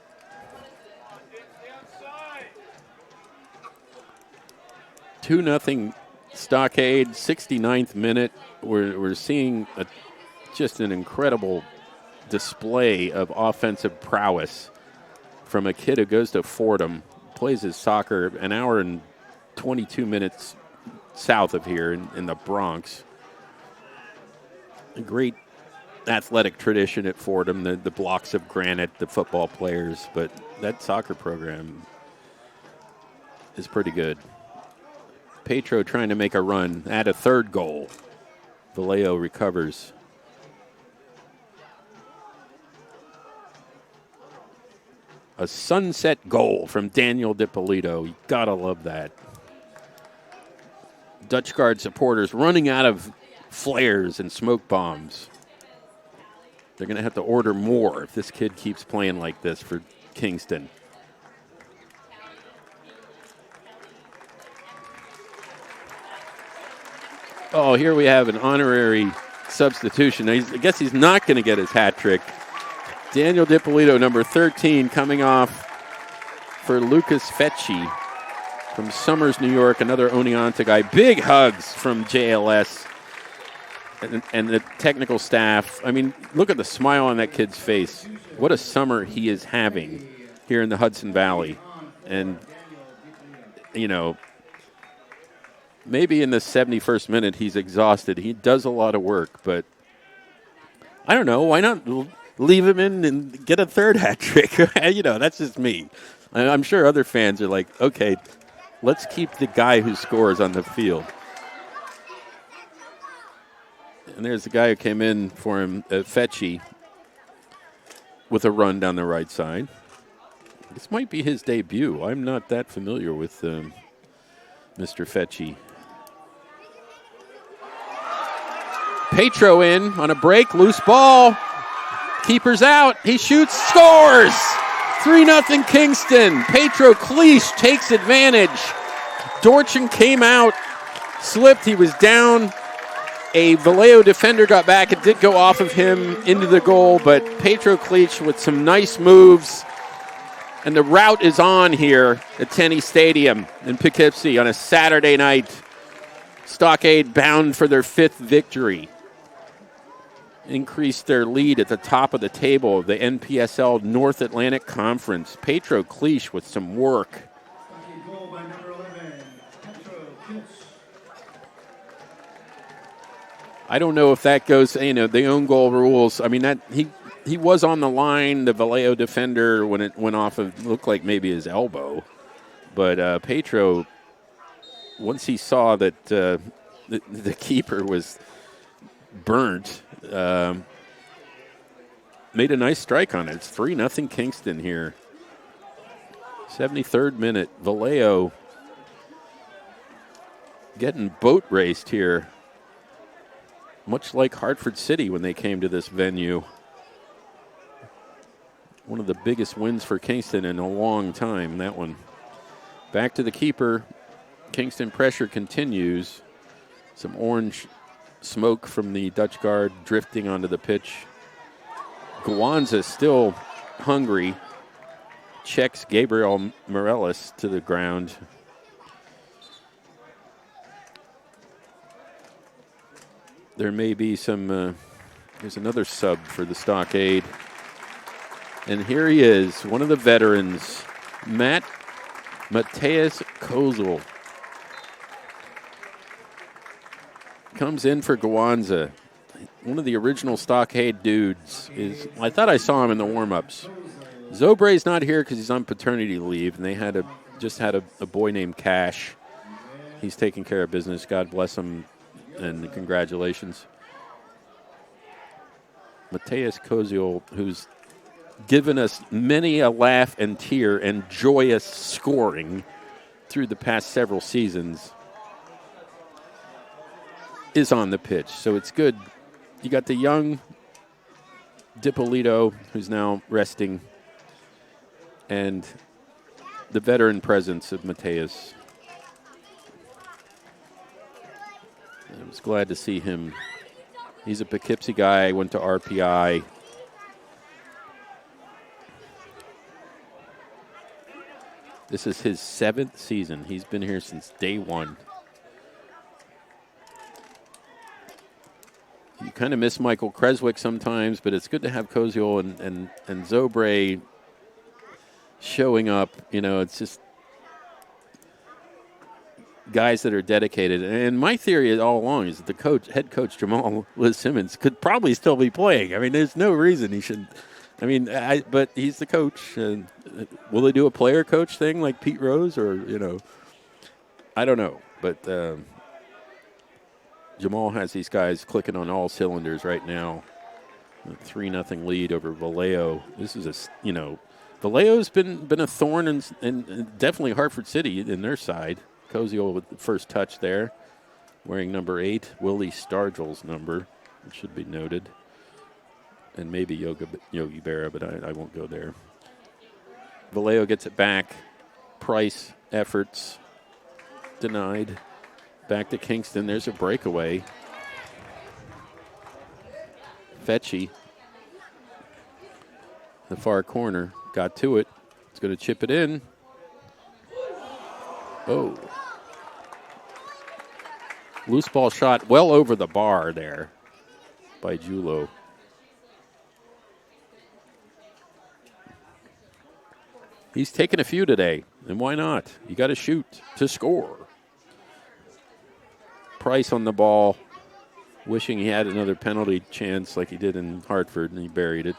Two 2-0 Stockade, 69th minute. We're seeing just an incredible display of offensive prowess from a kid who goes to Fordham, plays his soccer an hour and 22 minutes south of here in the Bronx. A great athletic tradition at Fordham, the blocks of granite, the football players, but that soccer program is pretty good. Petro trying to make a run, add a third goal. Valeo recovers. A sunset goal from Daniel Dippolito. You gotta love that. Dutch Guard supporters running out of flares and smoke bombs. They're going to have to order more if this kid keeps playing like this for Kingston. Oh, here we have an honorary substitution. I guess he's not going to get his hat trick. Daniel Dippolito, number 13, coming off for Lucas Fecci from Summers, New York, another Oneonta guy. Big hugs from JLS and the technical staff. I mean, look at the smile on that kid's face. What a summer he is having here in the Hudson Valley. And, you know, maybe in the 71st minute he's exhausted. He does a lot of work, but I don't know. Why not leave him in and get a third hat trick? You know, that's just me. I'm sure other fans are like, okay, let's keep the guy who scores on the field. And there's the guy who came in for him, Fecci, with a run down the right side. This might be his debut. I'm not that familiar with Mr. Fecci. Petro in on a break, loose ball. Keeper's out. He shoots, scores! 3-0 Kingston. Petro Cleese takes advantage. Dorchin came out slipped. He was down. A Valeo defender got back. It did go off of him into the goal, but Petro Clich with some nice moves. And the route is on here at Tenny Stadium in Poughkeepsie on a Saturday night. Stockade bound for their 5th victory. Increased their lead at the top of the table of the NPSL North Atlantic Conference. Petro Clich with some work.
Stockade goal by number 11, Petro Clich.
I don't know if that goes, the own goal rules. I mean, that he was on the line, the Valeo defender, when it went off of, looked like maybe his elbow. But Petro, once he saw that the keeper was burnt, made a nice strike on it. It's 3-0 Kingston here. 73rd minute. Valeo getting boat raced here. Much like Hartford City when they came to this venue. One of the biggest wins for Kingston in a long time, that one. Back to the keeper. Kingston pressure continues. Some orange smoke from the Dutch guard drifting onto the pitch. Guanza still hungry. Checks Gabriel Morales to the ground. There may be some, there's another sub for the Stockade. And here he is, one of the veterans, Mateus Kozel. Comes in for Guanza. One of the original Stockade dudes I thought I saw him in the warm-ups. Zobre's not here because he's on paternity leave, and they just had a boy named Cash. He's taking care of business. God bless him, and congratulations. Mateus Koziol, who's given us many a laugh and tear and joyous scoring through the past several seasons, is on the pitch. So it's good. You got the young Dipolito, who's now resting, and the veteran presence of Mateus. I was glad to see him. He's a Poughkeepsie guy, went to RPI. This is his 7th season. He's been here since day one. You kind of miss Michael Creswick sometimes, but it's good to have Koziol and Zobre showing up. It's just guys that are dedicated. And my theory all along is that the head coach, Jamal Liz Simmons, could probably still be playing. I mean, there's no reason he shouldn't. I mean, but he's the coach. Will they do a player coach thing like Pete Rose or, I don't know. But Jamal has these guys clicking on all cylinders right now. A 3-0 lead over Valeo. This is Valeo's been a thorn and definitely Hartford City in their side. Koziol with the first touch there, wearing number 8, Willie Stargell's number, it should be noted. And maybe Yogi Berra, but I won't go there. Valeo gets it back. Price efforts denied. Back to Kingston. There's a breakaway. Fetchy, the far corner, got to it. It's going to chip it in. Oh. Loose ball shot well over the bar there by Julo. He's taken a few today, and why not? You got to shoot to score. Price on the ball, wishing he had another penalty chance like he did in Hartford, and he buried it.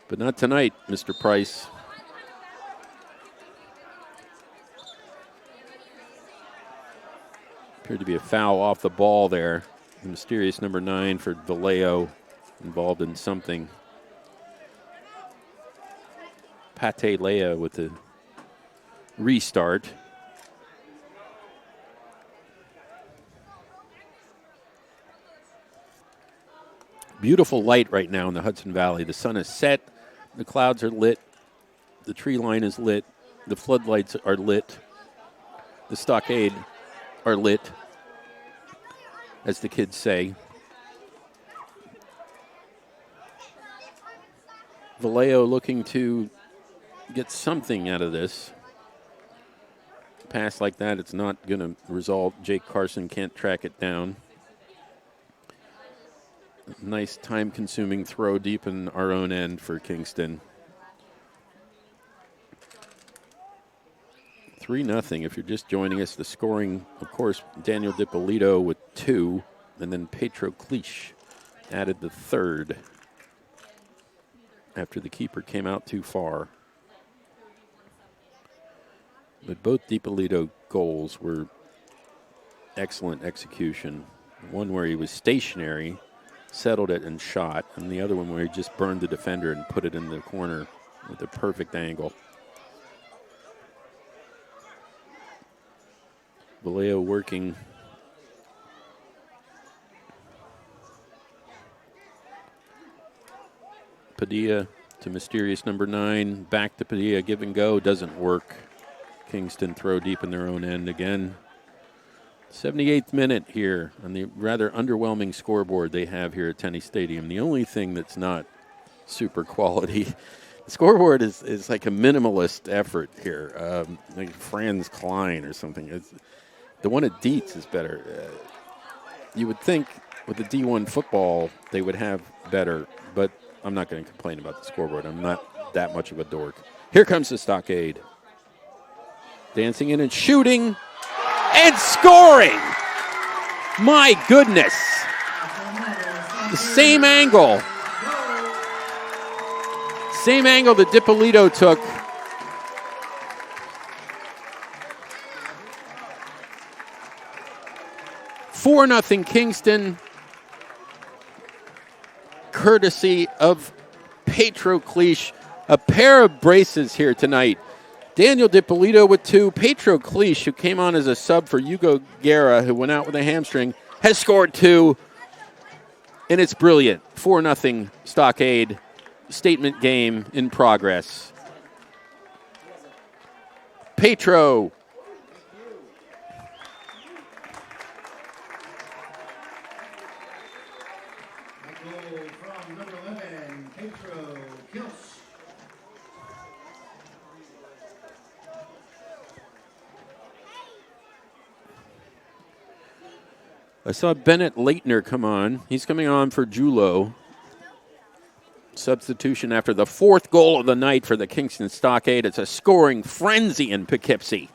But not tonight, Mr. Price. Appeared to be a foul off the ball there. The mysterious number 9 for Valeo, involved in something. Pate Lea with the restart. Beautiful light right now in the Hudson Valley. The sun is set. The clouds are lit. The tree line is lit. The floodlights are lit. The stockade are lit. as the kids say. Valeo looking to get something out of this. Pass like that, it's not going to result. Jake Carson can't track it down. Nice time-consuming throw deep in our own end for Kingston. 3-0 if you're just joining us. The scoring, of course, Daniel DiPolito with 2, and then Petro Clich added the 3rd after the keeper came out too far. But both DiPolito goals were excellent execution. One where he was stationary, settled it and shot, and the other one where he just burned the defender and put it in the corner with a perfect angle. Valeo working. Padilla to mysterious number 9. Back to Padilla, give and go, doesn't work. Kingston throw deep in their own end again. 78th minute here on the rather underwhelming scoreboard they have here at Tenny Stadium. The only thing that's not super quality, the scoreboard is like a minimalist effort here, like Franz Klein or something. The one at Dietz is better. You would think with the D1 football they would have better, but I'm not going to complain about the scoreboard. I'm not that much of a dork. Here comes the Stockade. Dancing in and shooting and scoring. My goodness. The same angle. Same angle that DiPolito took. Four 0 Kingston. Courtesy of Petro Clich. A pair of braces here tonight. Daniel DiPolito with 2. Petro Clich, who came on as a sub for Hugo Guerra, who went out with a hamstring, has scored 2. And it's brilliant. 4-0 Stockade. Statement game in progress. Petro.
From number 11, Petro Kilch.
I saw Bennett Leitner come on. He's coming on for Julo. Substitution after the 4th goal of the night for the Kingston Stockade. It's a scoring frenzy in Poughkeepsie.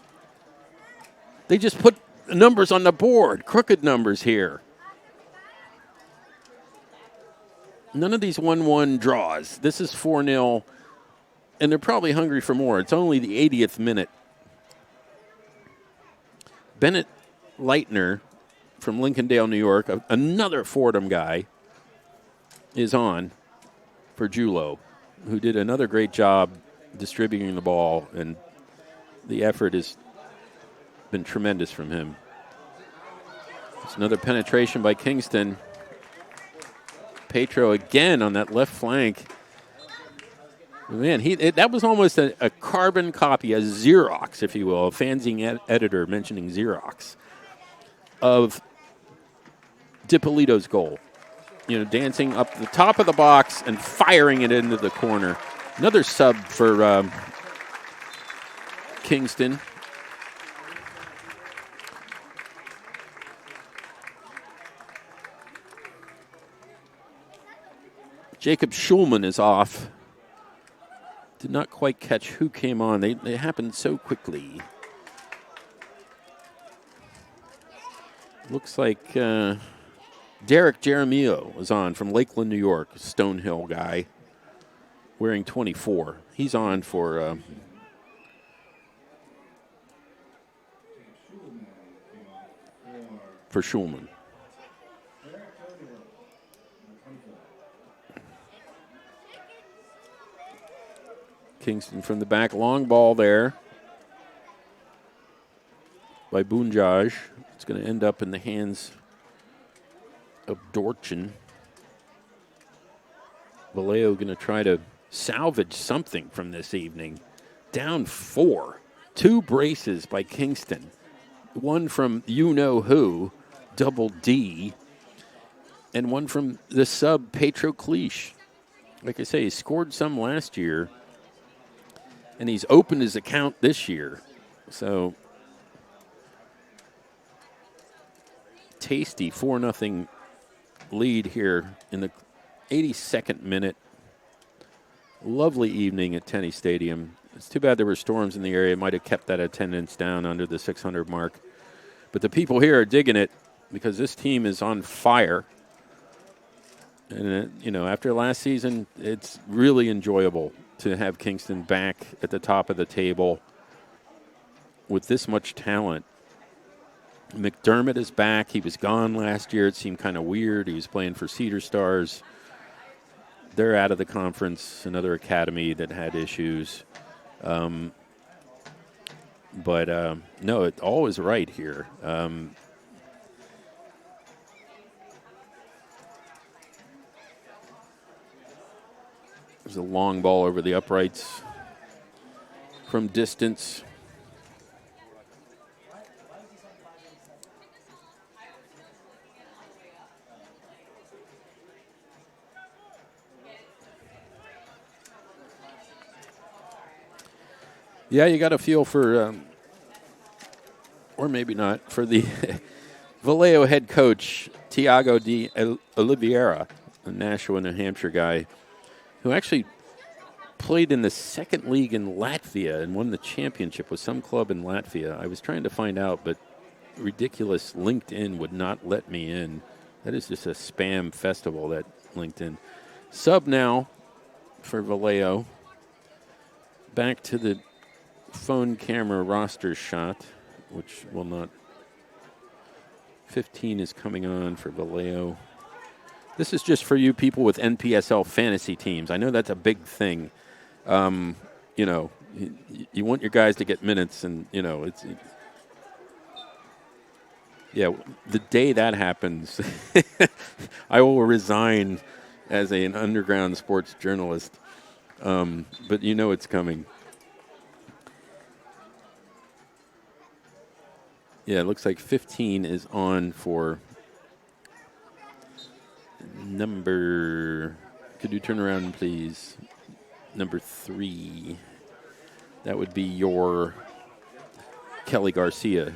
They just put numbers on the board, crooked numbers here. None of these 1-1 draws. This is 4-0, and they're probably hungry for more. It's only the 80th minute. Bennett Leitner from Lincolndale, New York, another Fordham guy, is on for Julo, who did another great job distributing the ball, and the effort has been tremendous from him. It's another penetration by Kingston. Petro again on that left flank. Man, that was almost a carbon copy, a Xerox, if you will, a fanzine editor mentioning Xerox, of DiPolito's goal. You know, dancing up the top of the box and firing it into the corner. Another sub for Kingston. Jacob Schulman is off. Did not quite catch who came on. They happened so quickly. Looks like Derek Jeremio was on from Lakeland, New York, Stonehill guy, wearing 24. He's on for Schulman. Kingston from the back, long ball there by Bunjaj. It's going to end up in the hands of Dorchin. Valeo going to try to salvage something from this evening. Down 4. 2 braces by Kingston. One from you-know-who, Double D. and one from the sub, Petro Cliche. Like I say, he scored some last year, and he's opened his account this year. So, tasty 4-0 lead here in the 82nd minute. Lovely evening at Tenney Stadium. It's too bad there were storms in the area. It might have kept that attendance down under the 600 mark. But the people here are digging it because this team is on fire. And, after last season, it's really enjoyable to have Kingston back at the top of the table with this much talent. McDermott is back. He was gone last year. It seemed kind of weird. He was playing for Cedar Stars. They're out of the conference, another academy that had issues. But no, it all is right here. There's a long ball over the uprights from distance. Yeah, you got a feel for, or maybe not, for the Valeo head coach, Tiago de Oliveira, a Nashua, New Hampshire guy, who actually played in the second league in Latvia and won the championship with some club in Latvia. I was trying to find out, but ridiculous LinkedIn would not let me in. That is just a spam festival, that LinkedIn. Sub now for Valeo. Back to the phone camera roster shot, which will not. 15 is coming on for Valeo. This is just for you people with NPSL fantasy teams. I know that's a big thing. You want your guys to get minutes, and yeah. The day that happens, I will resign as an underground sports journalist. But it's coming. Yeah, it looks like 15 is on for number. Could you turn around, please? Number 3. That would be your Kelly Garcia.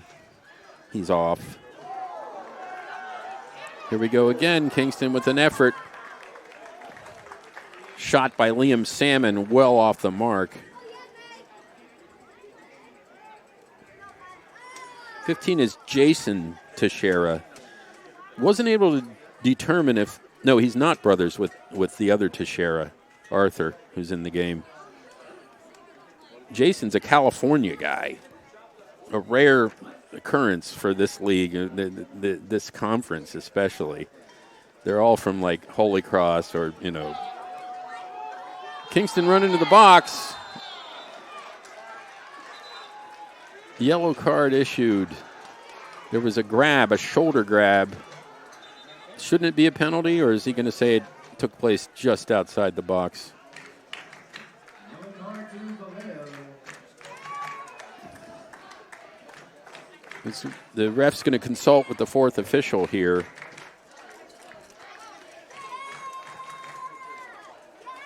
He's off. Here we go again. Kingston with an effort. Shot by Liam Salmon, well off the mark. 15 is Jason Teixeira. Wasn't able to determine if... No, he's not brothers with the other Teixeira, Arthur, who's in the game. Jason's a California guy. A rare occurrence for this league, this conference especially. They're all from, like, Holy Cross or, Kingston run into the box. Yellow card issued. There was a grab, a shoulder grab. Shouldn't it be a penalty, or is he going to say it took place just outside the box? The ref's going to consult with the fourth official here.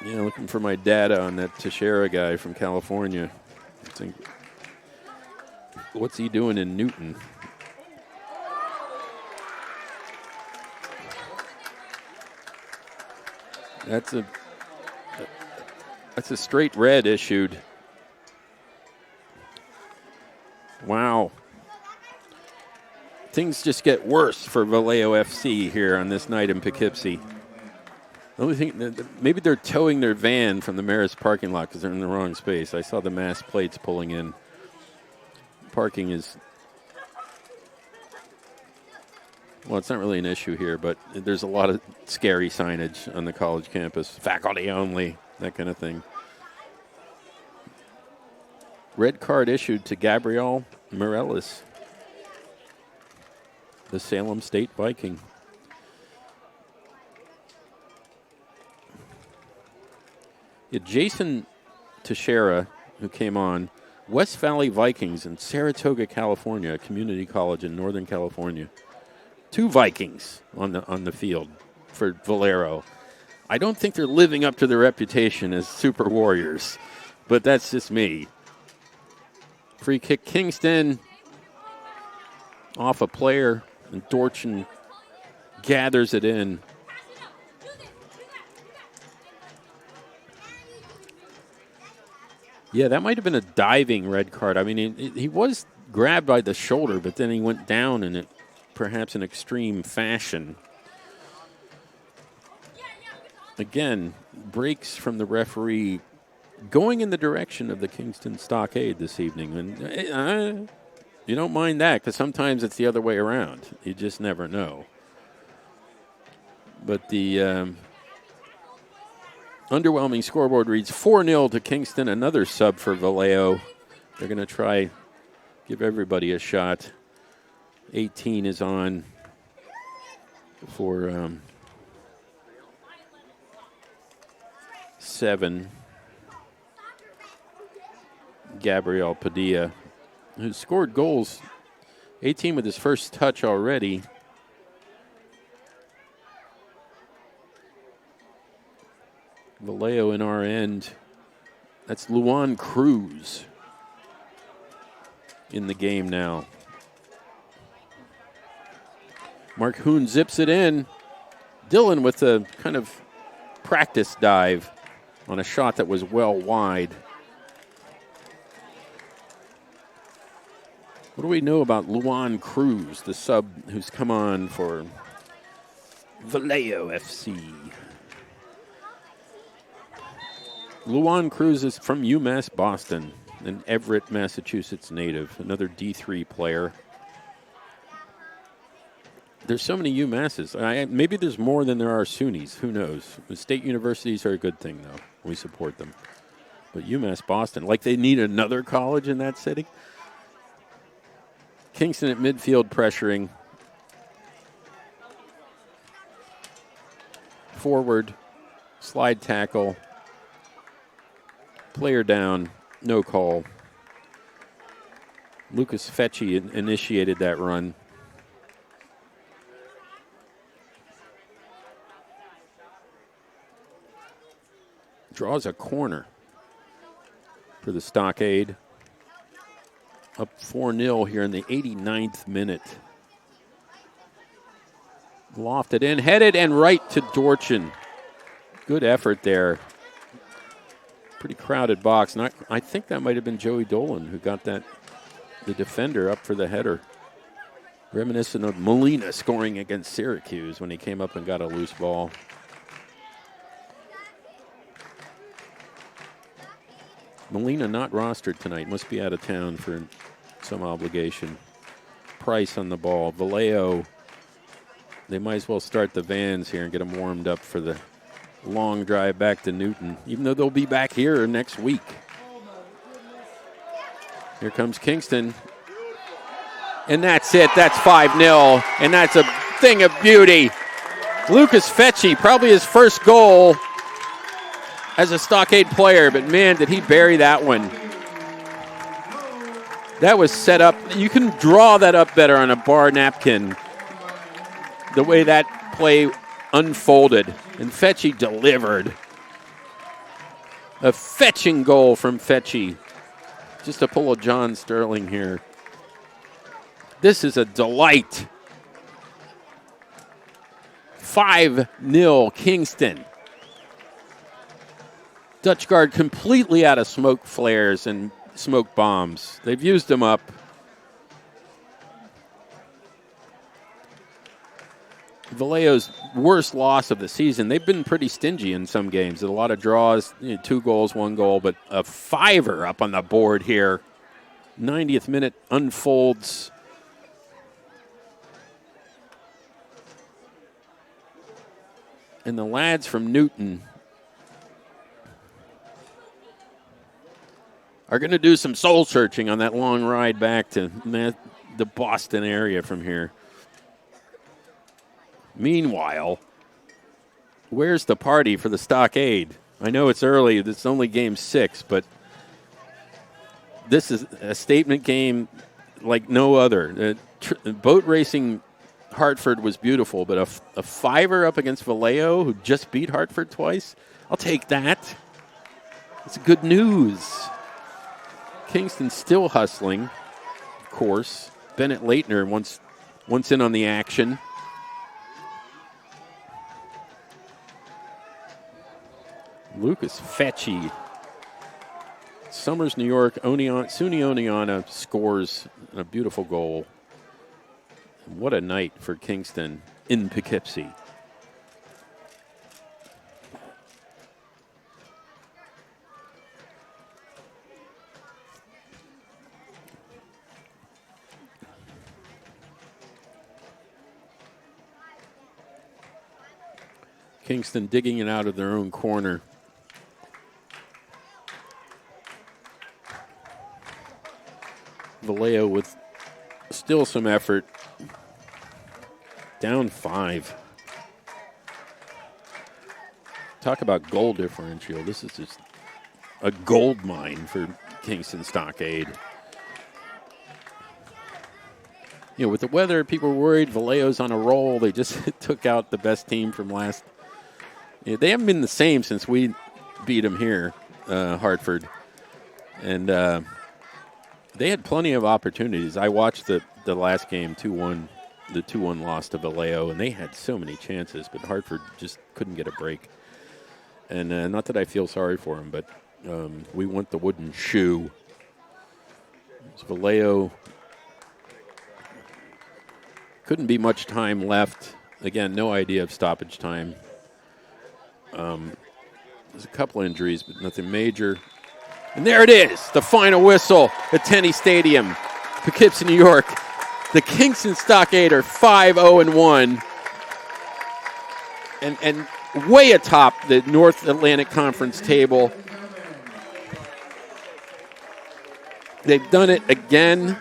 Yeah, looking for my data on that Teixeira guy from California. What's he doing in Newton? That's a straight red issued. Wow. Things just get worse for Valeo FC here on this night in Poughkeepsie. The only thing, maybe they're towing their van from the Marist parking lot because they're in the wrong space. I saw the mass plates pulling in. Parking is, well, it's not really an issue here, but there's a lot of scary signage on the college campus. Faculty only, that kind of thing. Red card issued to Gabriel Morales, the Salem State Viking. Yeah, Jason Teixeira, who came on, West Valley Vikings in Saratoga, California, a community college in Northern California. 2 Vikings on the field. for Valero. I don't think they're living up to their reputation as super warriors, but that's just me. Free kick Kingston off a player, and Dorchin gathers it in. Yeah, that might have been a diving red card. I mean, he was grabbed by the shoulder, but then he went down in perhaps an extreme fashion. Again, breaks from the referee going in the direction of the Kingston Stockade this evening. And you don't mind that, because sometimes it's the other way around. You just never know. But the underwhelming scoreboard reads 4-0 to Kingston. Another sub for Valeo. They're going to try give everybody a shot. 18 is on for 7. Gabriel Padilla, who scored goals. 18 with his first touch already. Valeo in our end. That's Luan Cruz in the game now. Mark Hoon zips it in. Dylan with a kind of practice dive on a shot that was well wide. What do we know about Luan Cruz, the sub who's come on for Valeo FC? Luan Cruz is from UMass Boston, an Everett, Massachusetts native, another D3 player. There's so many UMasses. Maybe there's more than there are SUNYs. Who knows? The state universities are a good thing, though. We support them. But UMass Boston, like they need another college in that city. Kingston at midfield pressuring. Forward, slide tackle. Player down, no call. Lucas Fecci initiated that run. Draws a corner for the Stockade. Up 4-0 here in the 89th minute. Lofted in, headed and right to Dorchin. Good effort there. Pretty crowded box. I think that might have been Joey Dolan who got the defender up for the header. Reminiscent of Molina scoring against Syracuse when he came up and got a loose ball. Molina not rostered tonight. Must be out of town for some obligation. Price on the ball. Valeo, they might as well start the vans here and get them warmed up for the long drive back to Newton, even though they'll be back here next week. Here comes Kingston. And that's it. That's 5-0. And that's a thing of beauty. Lucas Fecci, probably his first goal as a Stockade player, but man, did he bury that one. That was set up. You can draw that up better on a bar napkin, the way that play unfolded. And Fecci delivered. A fetching goal from Fecci. Just to pull a John Sterling here. This is a delight. 5-0 Kingston. Dutch Guard completely out of smoke flares and smoke bombs. They've used them up. Valeo's worst loss of the season. They've been pretty stingy in some games. A lot of draws, 2 goals, 1 goal, but a 5-er up on the board here. 90th minute unfolds. And the lads from Newton are going to do some soul searching on that long ride back to the Boston area from here. Meanwhile, where's the party for the Stockade? I know it's early. It's only game 6, but this is a statement game like no other. Boat racing Hartford was beautiful, but a fiver up against Valeo, who just beat Hartford twice, I'll take that. It's good news. Kingston still hustling, of course. Bennett Leitner once in on the action. Lucas Fecci. Summers, New York. Suni Oniana scores a beautiful goal. What a night for Kingston in Poughkeepsie. Kingston digging it out of their own corner. Valeo with still some effort. Down 5. Talk about goal differential. This is just a gold mine for Kingston Stockade. You know, with the weather, people were worried. Valeo's on a roll. They just took out the best team from last. Yeah, they haven't been the same since we beat them here, Hartford. And they had plenty of opportunities. I watched the last game, 2-1, the 2-1 loss to Valeo, and they had so many chances, but Hartford just couldn't get a break. And not that I feel sorry for them, but we want the wooden shoe. It's Valeo. Couldn't be much time left. Again, no idea of stoppage time. There's a couple injuries, but nothing major. And there it is, the final whistle at Tenney Stadium, Poughkeepsie, New York. The Kingston Stockade are 5-0-1, and way atop the North Atlantic Conference table. They've done it again.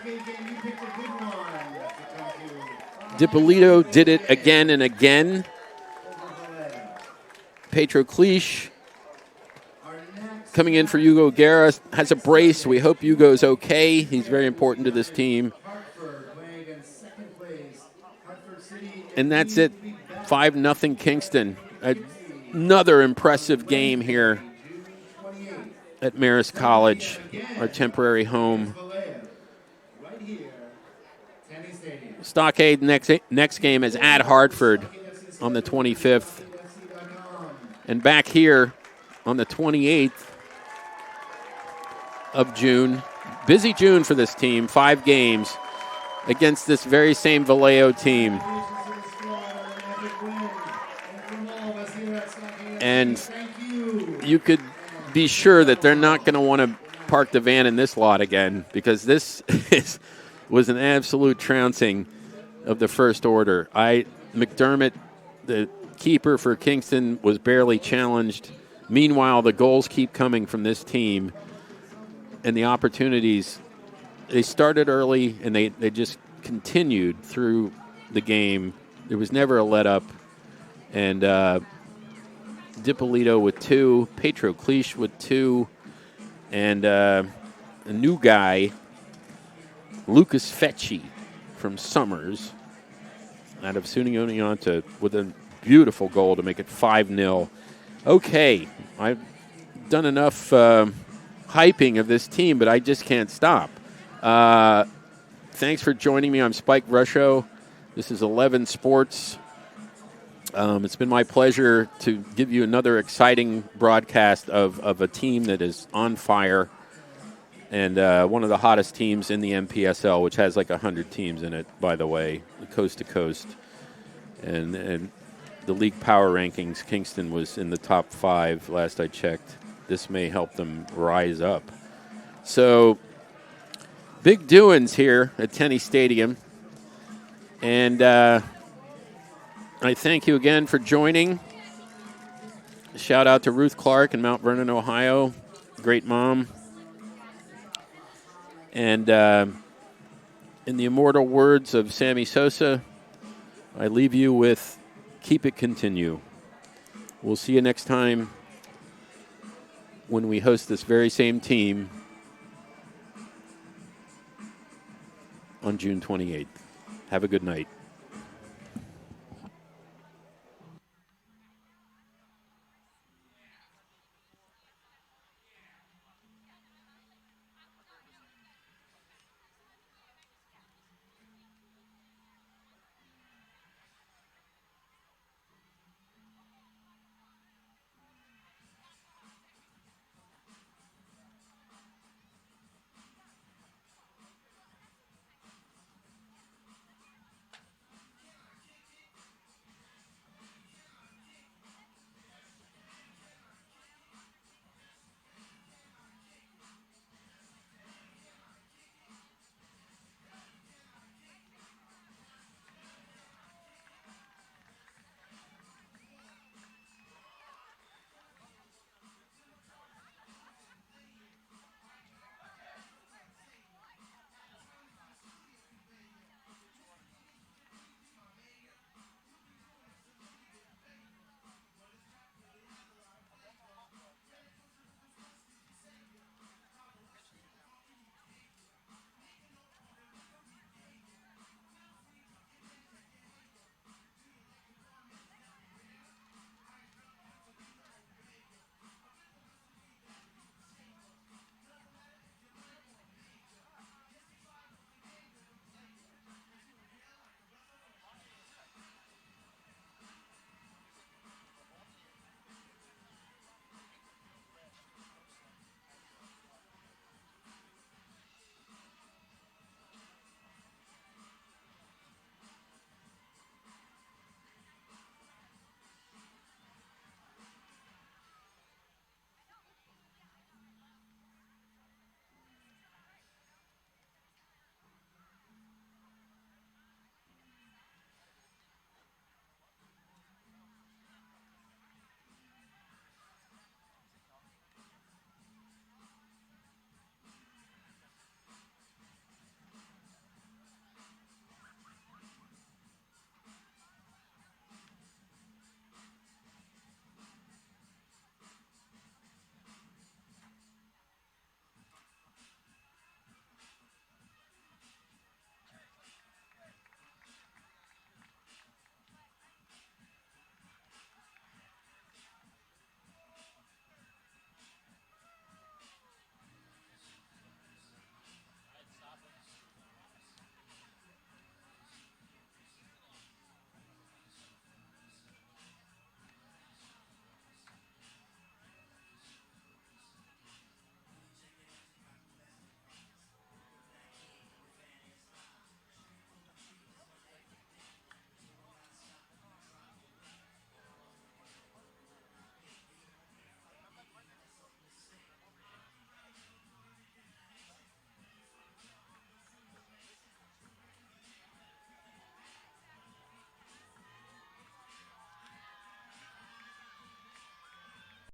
DiPolito did it again and again. Petro Cliche coming in for Hugo Guerra has a brace. We hope Hugo's okay. He's very important to this team. And that's it. 5-0 Kingston. Another impressive game here at Marist College, our temporary home. Stockade next game is at Hartford on the 25th. And back here on the 28th of June. Busy June for this team, 5 games against this very same Valeo team. And you could be sure that they're not going to want to park the van in this lot again, because this was an absolute trouncing of the first order. McDermott, the keeper for Kingston, was barely challenged. Meanwhile, the goals keep coming from this team, and the opportunities, they started early, and they just continued through the game. There was never a let-up. And DiPolito with 2, Petro Cliche with 2, and a new guy, Lucas Fecci from Summers, out of SUNY Oneonta, with a beautiful goal to make it 5-0. Okay, I've done enough hyping of this team, but I just can't stop. Thanks for joining me. I'm Spike Rusho. This is 11 Sports. It's been my pleasure to give you another exciting broadcast of a team that is on fire, and one of the hottest teams in the MPSL, which has like 100 teams in it, by the way, coast to coast. And the league power rankings, Kingston was in the top 5 last I checked. This may help them rise up. So, big doings here at Tenney Stadium. And I thank you again for joining. Shout out to Ruth Clark in Mount Vernon, Ohio. Great mom. And in the immortal words of Sammy Sosa, I leave you with keep it continue. We'll see you next time when we host this very same team on June 28th. Have a good night.